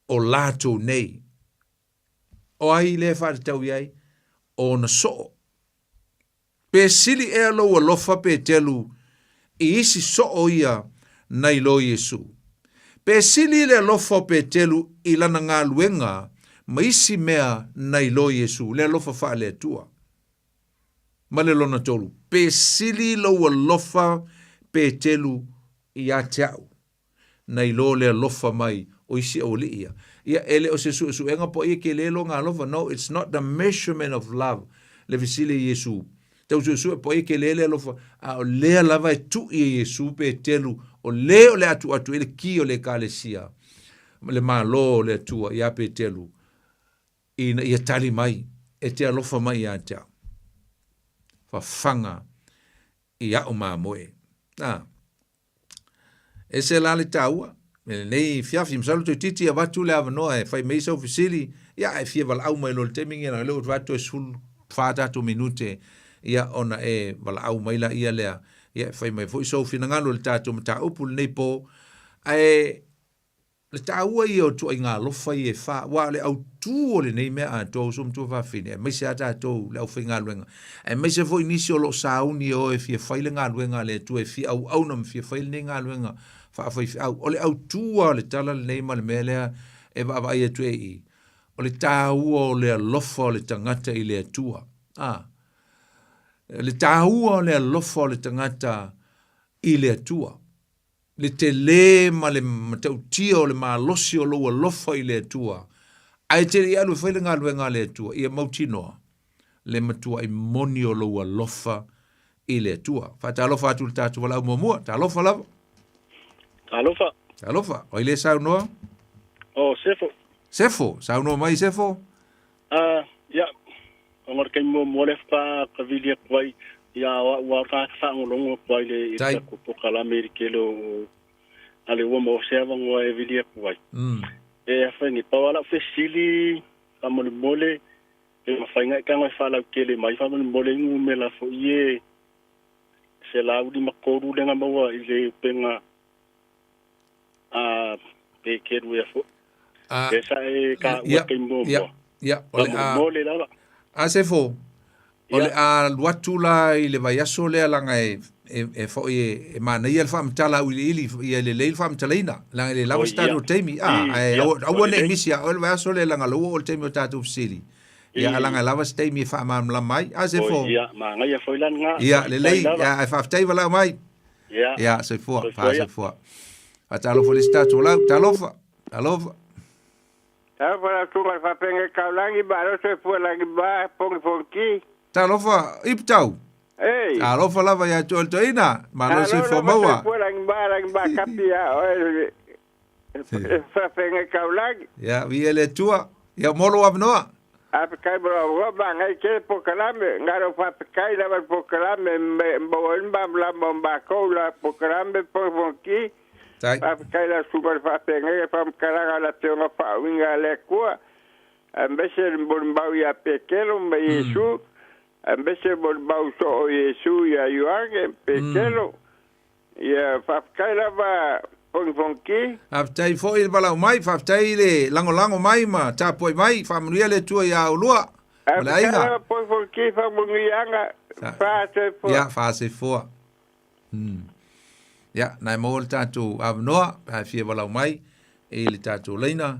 o lato nei, o ai le whaatau iai, o na so. Pe sili e alo a lofa pe telu, i isi so o ia nai lo Yesu. Pe sili le lofa pe telu i lana ngā luenga, ma isi mea nai lo Yesu, le lofa wha le tua. Ma le lona tolu. Pe sili lo a lofa pe telu i a teau, nai lo le lofa mai o isi o li ia. Ia ele o se suenga po ia ke lelo ngā lofa. No, it's not the measurement of love. Le visile Yesu. Tau su po ia ke lele lofa. A o lea lava e tu i Yesu pe telu. O leo le atu ele ki o le kalesia. Le maa lo le atua ia pe telu. Ia tali mai. E te alofa mai ia tea. Fa fanga ia o maa moe. E se la le taua. Nei fiafi msalu to titi a watu le avanoa e fai meisa ofisili. Ia e fia vala au mai lo le temingi na leo watu e sul whātatu minute. Ia ona e vala au mai la ia lea. Ia fai mai fo iso fina ngalo le tātou mata upu le nei po. Ai le taua i o tu ai ngā lofa i e wha. Wa le au tū o le nei mea a tō sum tu whawhine. E meise a tātou le au whi ngā luenga. E meise fo inisi o lo sauni o e fia whaile ngā luenga le tu e fia au au nam fia whaile nei ngā luenga. O le au tua o le tala le nei ma le mea lea e wa ia tu e i. O le tāua o le alofa o le tangata i le atua. Le tāua o le alofa o le tangata i le atua. Le te le ma le matautia o le maalosi o lo alofa i le atua. Ai te ri alu whaile ngā luenga le atua. Ia mautinoa le matua i moni o lo alofa i le atua. Whata alofa atu le tātua wala umamua. Ta alofa lava. Alofa. Alofa. O ile sau noa? O sefo. Sefo. Sau noa mai sefo? Ya. Ngor kai mo molef pa kavilia kwai. Ya wa ka fa ngolongo kwai le ita ko kala amerikelo. Ale wo mo seva ngo evilia kwai. E fa ni pa wala fesili amol mole. E ma fa ngai ka ngai fa la kele mai fa mol mole ngu me la fo ye. Se la udi makoru le ngamawa ile penga pe keru ya fo. Esa e ka wakimbo. Ya, ole sefo. Ole a watula i le vaiaso le langa e fo e mana ia le famtala ili ia le leil famtalaina langa le lava stado temi a ne misia o le vaiaso le langa lo o temi o tatu sili. Ia langa lava temi fa ma la mai a sefo. Ia ma nga ia foi langa. Ia le lei ia fa tei vala mai. Ia sefo fa sefo. Atalo felicitato la talofa. Talofa. Talofa tu mai fa penga kaulangi ba lo se fu langi ba pongi fonki. Talofa iptau. Ei. Talofa lava ya toltoina, ma lo se fo maua. Fu langi ba kapia. Fa penga kaulangi. Ya viele tua. Ya molo abnoa. Apekai bro ba ngai ke pokalame ngaro fa pekai la pokalame mbo mbam bomba ko la pokalame fonki. Apekai la super fa penga fa karanga la teonga fa winga le kwa. Ambese mbau ya pekelo mba Yesu. Ambese mbau so Yesu ya yuange pekelo. Ya fa pekai la ba fonki. Aftai fo il bala mai fa aftai le lango mai ma tapo mai fa muria le tua ya ulua. Wala inga. Fonki fa mungianga. Fa se fo. Ya fa se fo. Ya, nai mo tatu avnoa, ha fia wala mai e le tatu leina.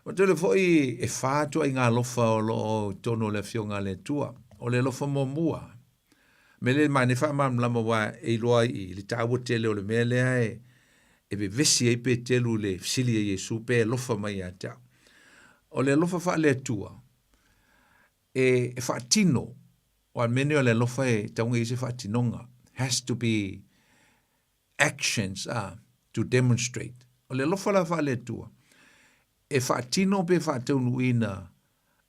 O te le foi e fatu ai ngā lofa o lo tono le fionga le tua, o le lofa momua. Me le mai ne wha mam lama wa e loa i le tāua tele o le mea lea e be vesi e pe telu le fsili e Yesu pe lofa mai a tau. O le lofa wha le tua, e wha tino, o al mene o le lofa e taunga i se wha tinonga, has to be actions to demonstrate. O le lofa la wha le tua. E wha tino pe wha taunu ina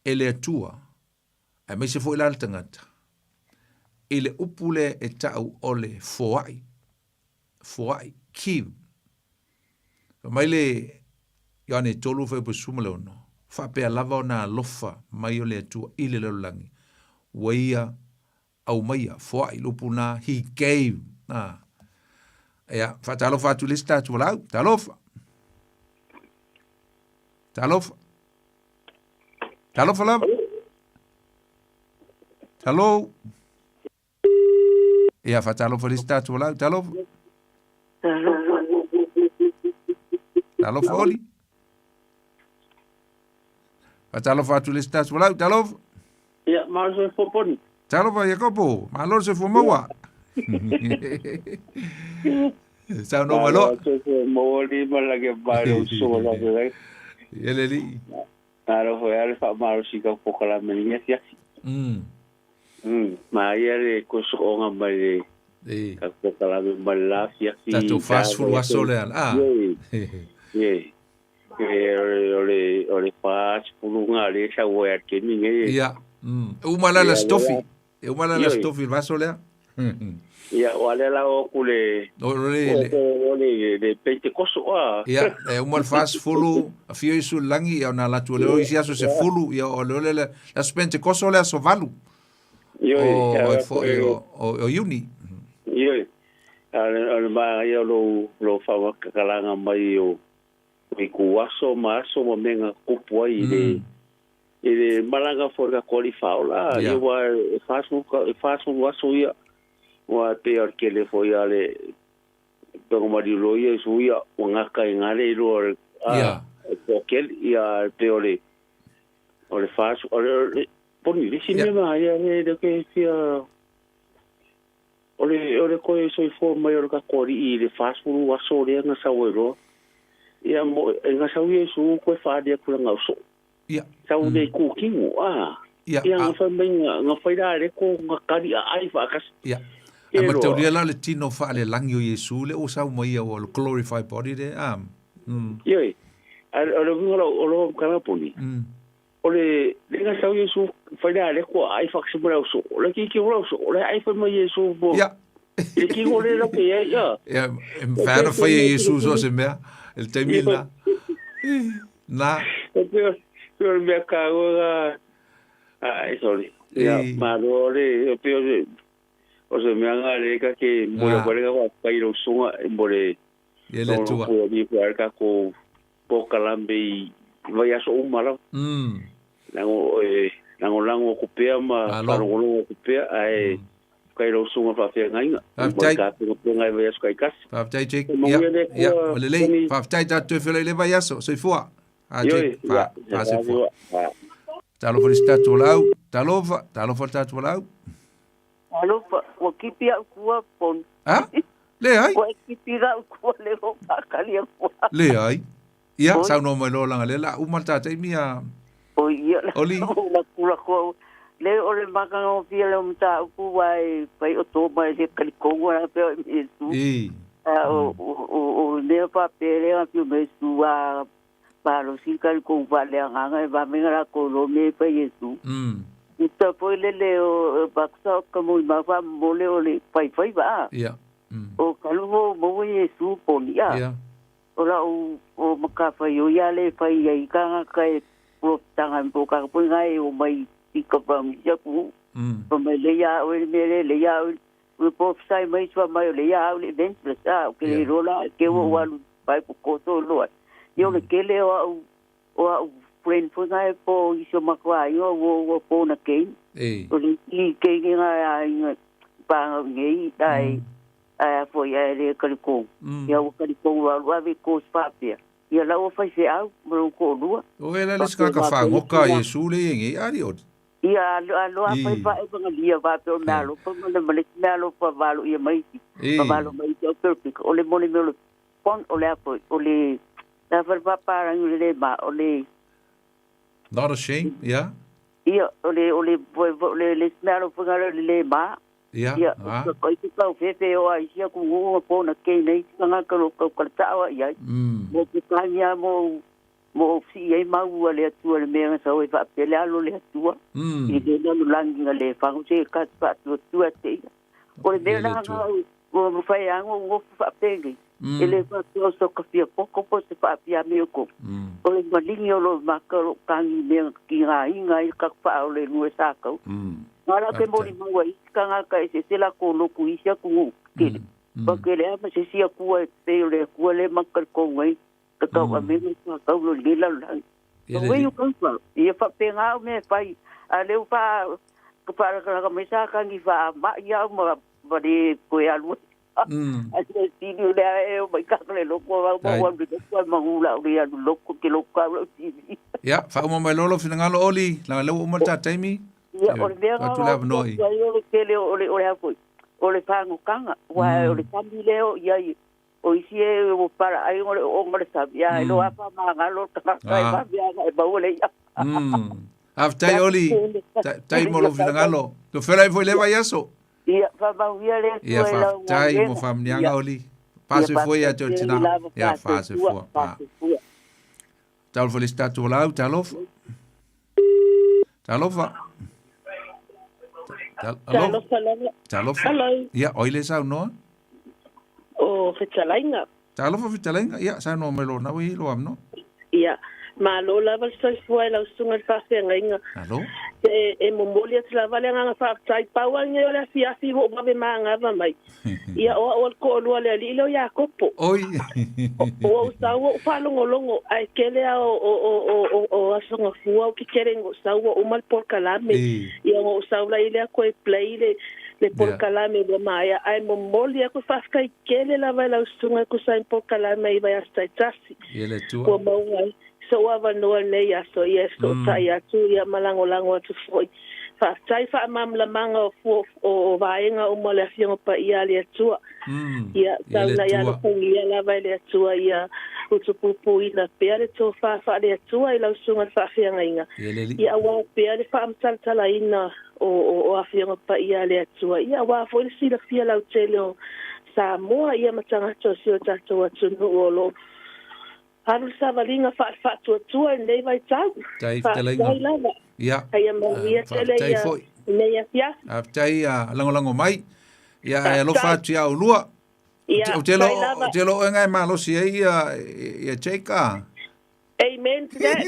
e le tua. E me se fo ila tangata. I le upule e tau o le foai. Foai. Kiv. Mai le yane tolu fe pusuma le ono. Wha pe lava o na lofa mai o le tua i le laulangi. Waia au maia. Foai lupuna. He gave. Ya, fa talofa tu lista tu lau, talofa. Talofa. Talofa lau. Talo. Ya, fa talofa lista tu lau, talofa. Talofa oli. Fa talofa tu lista tu lau, talofa. Ya, malo se foponi. Talofa ya kopo, malo se fumawa. Sao no malo. Moli malage baro so la de. Yeleli. Aro foi al fa malo si ka pokala menia sia. Ma yele ko so nga mai. Ka pokala me mala sia si. Tato fast food wasoleal. Ye. Ole fast food nga le sa wa ke ni nge. Ya. Umala la stofi. Umala la stofi vasolea. Ia wale la o kule. Le Pentecost wa. Ia uma fast fulu a fio isu langi ia na latu le o isi aso se fulu ia o le la Pentecost o le aso valu. O uni. Ia. Al ma ia lo fa kalanga mai o ku aso maso mo menga kupu ai ele malanga forga qualifaula ia wa fasu waso ia wa peor que le foi ale pero marilo ia suia unha caingale ro aquel ia peore o le fasu por ni si me va ia de que sia ole ko so forma ia ka kori le fasu waso le nga sawero ia mo nga sawie su ko fa dia ku nga so ia sau de ku kingu ia nga fa nga fa ida ko nga kari ai fa kas ia ma te uria la le tino fa le langi o Yesu le o sau mai o le glorified body de ia o kana poni ole nga sau Yesu fa ida ko ai fa kas bra so le ki so le ai fa mai Yesu bo ia e ki ole lo que ia fa na fa Yesu so se mea el temila na pero me cago sorry ya madore pero o se me angare que mora por el pairo sunga embore ele tua ko bi por ko kalambe vai aso umara lango kupea ma lango kupea ai kairo sunga fa fe ngainga ka ko ngai vai aso kai kas fa tai che ya le fa tai ta tu fele le vai aso so fua fa se fua talo felista tu lau talo tu lau alo o kipia kua pon le ai o kipia kua le o pakali le ai ia sa no mai lo langa le la umalta te mia o ia oli la kula ko le o le maka o fia le mta ku vai pai o to mai le kali ko wa pe Yesu o le pa pere a pi Yesu a para si kali ko va le anga va menga ko lo me pe Yesu ita foi le o baksa como ma va mole o le pai va ia o kalu mo Yesu ponia ora o maka fai o ia le fai ai kanga kai pro tanga po ka po ngai o mai tika pa mi ya ku po me le ya o le ya o po sai mai swa mai le ya o le dentro sa o que rola que o walu pai po ko to lo yo le que le o friend po ngai po iso makwa yo o po na ke o le ke ngai pa ngai dai foi ele calicou e o calicou lá vi com os papéis e lá o faz ao meu colo o ela les ka fa ngoka Yesu le ngi ari o e a lo foi vai para dia vai pelo malo por malo para valo e mais para valo mais o perfect o le mole meu pon o le apo o le la verba para le ba o le not a shame yeah e o le smell para le ba ia ko i ka fe o ai sia ku o po na ke nei nga ka lo ka ta wa ia mo ki ka nya mo si ai ma u le tu le me sa o fa pe le alo le tu i de no lang le fa o se ka pa tu te o le me na o fa ya o fa pe ngi ele fa o so ka fi po se fa pia me ko o le malingi o lo ma ka lo ka ni me ki ngai ka fa o le nu sa ka Mara ke mori mua i kanga ka se la ko no ku isia ku ke. Ba ke le ma se sia ku pe le ku le makal ko ngai ka ka wa me ka lo le la. Where you come from? I fa pe nga me pai a le fa ka para ka me sa ka ngi fa ma ya ma ba de ko ya lu. A se ti ni le e o mai ka le lo ko wa de ko ma hula o ya lo ko ke lo ka lo ti. Ya fa mo mai lo fina ngalo oli la lo mo ta taimi. Ya o le o ke le o hapo o le fango kanga wa o le famile o ya o isi o para ai o ngore sabia lo apa ma ngalo ka ba bia ba o le ya aftai oli tai mo lo fina ngalo to fela foi leva yaso ya fa ba via le ya fa tai mo famnianga oli passe foi a tortina ya passe foi tal felicitato lá talofa Alo. Talofa. Ia, oile sau noa. O fetalainga. Talofa fetalainga. Ia, sau noa melo na wi lo amno. Ia, ma lo lava sai foi la sunga fa fenga. Alo. E momoli at la vale nga fa tai pawa nge ola fi ho ba manga va mai. Ia o ko lo le lilo ya kopo. Oi. O sa o fa longo ai kele o asonga fuwa ki kerengo sa o mal por kalame. Ia o sa la ile ko play le por kalame do mai ai momoli ko fa kai kele la vale sunga ko sa por kalame vai hasta tasi. Ele tu. Ko mo so ava no nei aso yes so tai atu ia malango atu foi fa tai fa mamla manga o vaenga o mole fianga pa ia le tua ia tala ia no ia la vai le tua ia o tupu ina pere to fa le tua ia sunga fa fianga inga ia wa pere fa amtala ina o afianga pa ia le tua ia wa foi si la fia la tele Samoa ia matanga to sio tato atu no lo Haru savalinga fa tua nei vai tau. Tai telenga. Ia. Ai maria tele ia. Nei afia. Aftai lango mai. Ia lo fa tia ulua. Ia. O telo ngai malo si ia cheka. Amen to that.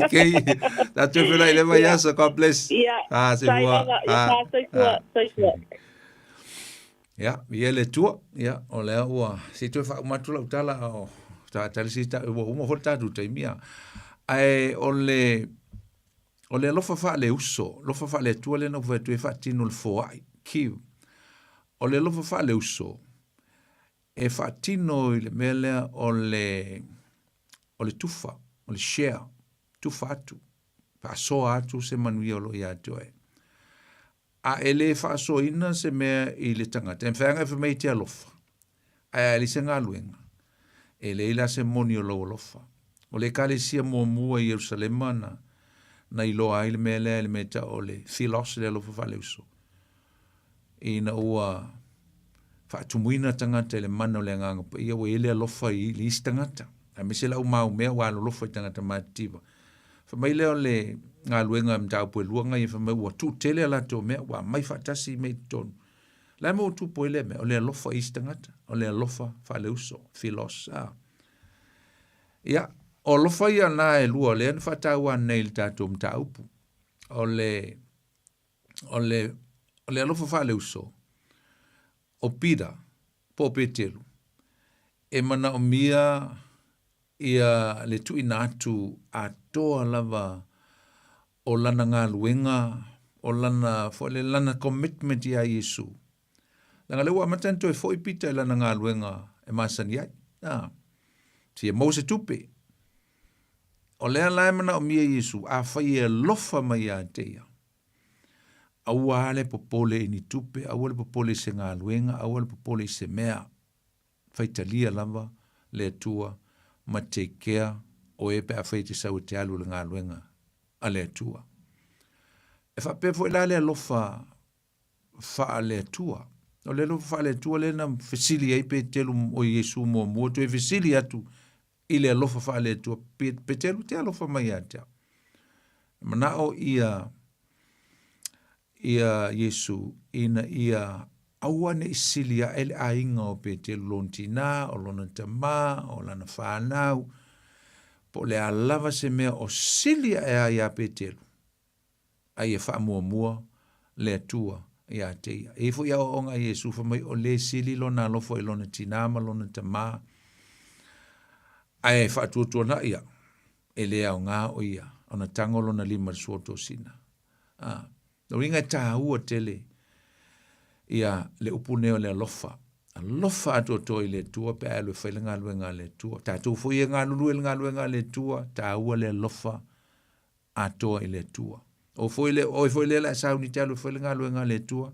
Okay. That you feel like never yes God bless. Ia. Se boa. Sai. Ia, le tua. Ia, o le ua. Si tu fa matula utala o tali si ta mo horta tu te mia ai ole lo fa le uso lo fa le tu le no fa tu fa tinu le fo ai ki ole lo fa le uso e fa tino le mele ole tufa ole share tufa tu pa so atu se manuia lo ia to a ele fa so ina se me ile tanga tem fa nga fa me te alofa ai li senga luenga e leila se moni o lofa. O le kale sia mua i Jerusalema na ilo aile mele le meta o le filos le lofa fale uso. I na ua whaatumuina tangata le mana o le nganga pa ia o ele lofa i li isi tangata. A mese lau mau mea wa alo lofa i tangata maatiba. Whamai leo le ngā luenga mtau pue luanga i whamai ua tu tele ala tō mea wa mai whaatasi mei tonu. Lai mo tu poile me o le alofa istangata o le alofa fale uso filos ia o lofa ia na e lua le fa tawa nei tatu mtaupu o le alofa fale uso o pida po petelu e mana o mia ia le tu inatu a toa lava o lana ngā luenga o lana fo le lana commitment ia Yesu. Langa lewa matanto e foi pita ila na ngā luenga e masani ai. Si e mose tupe. O lea laimana o mia Yesu, a fai e lofa mai a teia. Aua ale popole ini tupe, aua ale popole se ngā luenga, aua ale popole se mea. Fai talia lava, le tua, ma te kea, o e pe a fai te sau te alu le ngā luenga, a le tua. E fa pe foi la le lofa, fa le tua. O le lo fa le tua le na fesili ai pe telu o Yesu mo to e fesili atu i le lo fa le tua pe telu te lo fa mai ata mana o ia Yesu ina ia awane isilia ele ainga o pe telu lontina o lona tama o lana whanau po le alava se mea o silia e ai a pe telu ai e wha mua le tua ia te e fo ia onga Yesu fa mai o le sili lona lo fo lona tinama lona tama ai fa tu na ia ele au nga o ia ona tango lona lima soto sina no ringa ta u tele ia le upuneo le lofa to ile tua pe alo fa nga le tua ta tu fo ia nga le tua ta u le lofa ato ile tua o foi le la sa unitalo foi nga le tua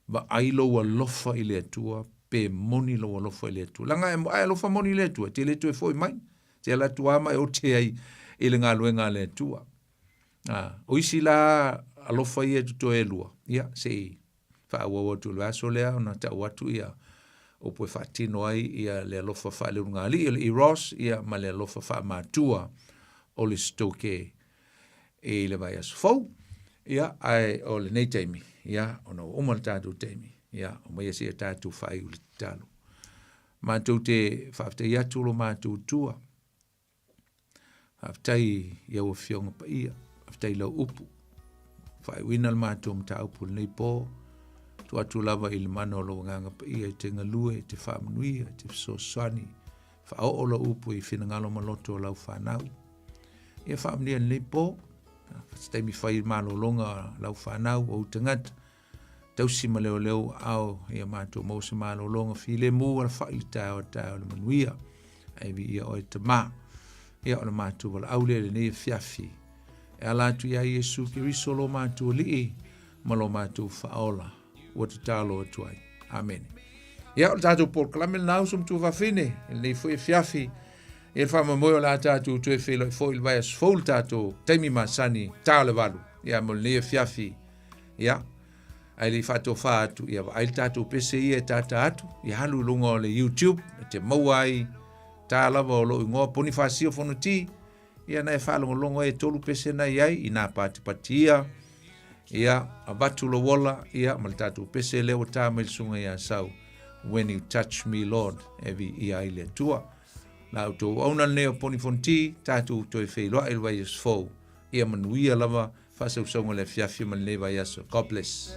ba ailo wa lofa ile tua pe moni lo wa lofa ile tua langa ai lofa moni ile tua te le tua foi mai te la tua mai o te ai ile nga le tua o isi la alofa ia to elua ia sei fa wa tu la solea na ta watu ia o po fatino ai ia le alofa fa le nga li i ros ia ma le alofa fa matua o le stoke e le vai as fou Ia, ai o le nei teimi. Ia, o no umal tātou teimi. Ia, o mai esi e tātou whai uli tālu. Mātou te whaaftei atu lo mātou tua. Whaaftei iau a whionga pa ia. Whaaftei lau upu. Whai wina le mātou mta upu nei pō. Tu atu lava i le mana o lo nganga pa ia, te ngalue, te whaamanuia, te whasoswani. Whao o la upu i whinangalo maloto o lau whanau. Ia whaamanuia nei pō. Whasteimi whai malolonga lau whanau o utangata. Tausi ma leo leo au ia mātou mausa malolonga while mua la whai tau le manuia. Aivi ia o e te mā. Ia o le mātou wala aule le nei fiafi. E alatu ia Iesu ki riso lo mātou lii. Ma lo mātou whaola. Ua te tālo atuai. Amen. Ia o le tātou Paul Kalame le nau sum tu whawhine. Ele nei fwoi fiafi. E whama moe o la tātou tue whelo i fwoi vai as fwol tātou teimi masani tāle walu. Ia mo le fiafi. Ia. Ai li whato whaatu. Ia ai tātou pese ia tāta atu. Ia halu lunga o le YouTube. Te mauai. Tā lava o lo ingoa poni whasio whono ti. Ia nei whalongo longo e tolu pese na iai. Ina pati patia. Ia a batu lo wola. Ia mal tātou pese leo tā meil sunga ia sau. When you touch me, Lord. Evi ia ile tua. La auto ona neo poni fonti tatu to e feiloa il vai is fo ia manuia lava fa se usonga le fiafi man leva yaso. God bless.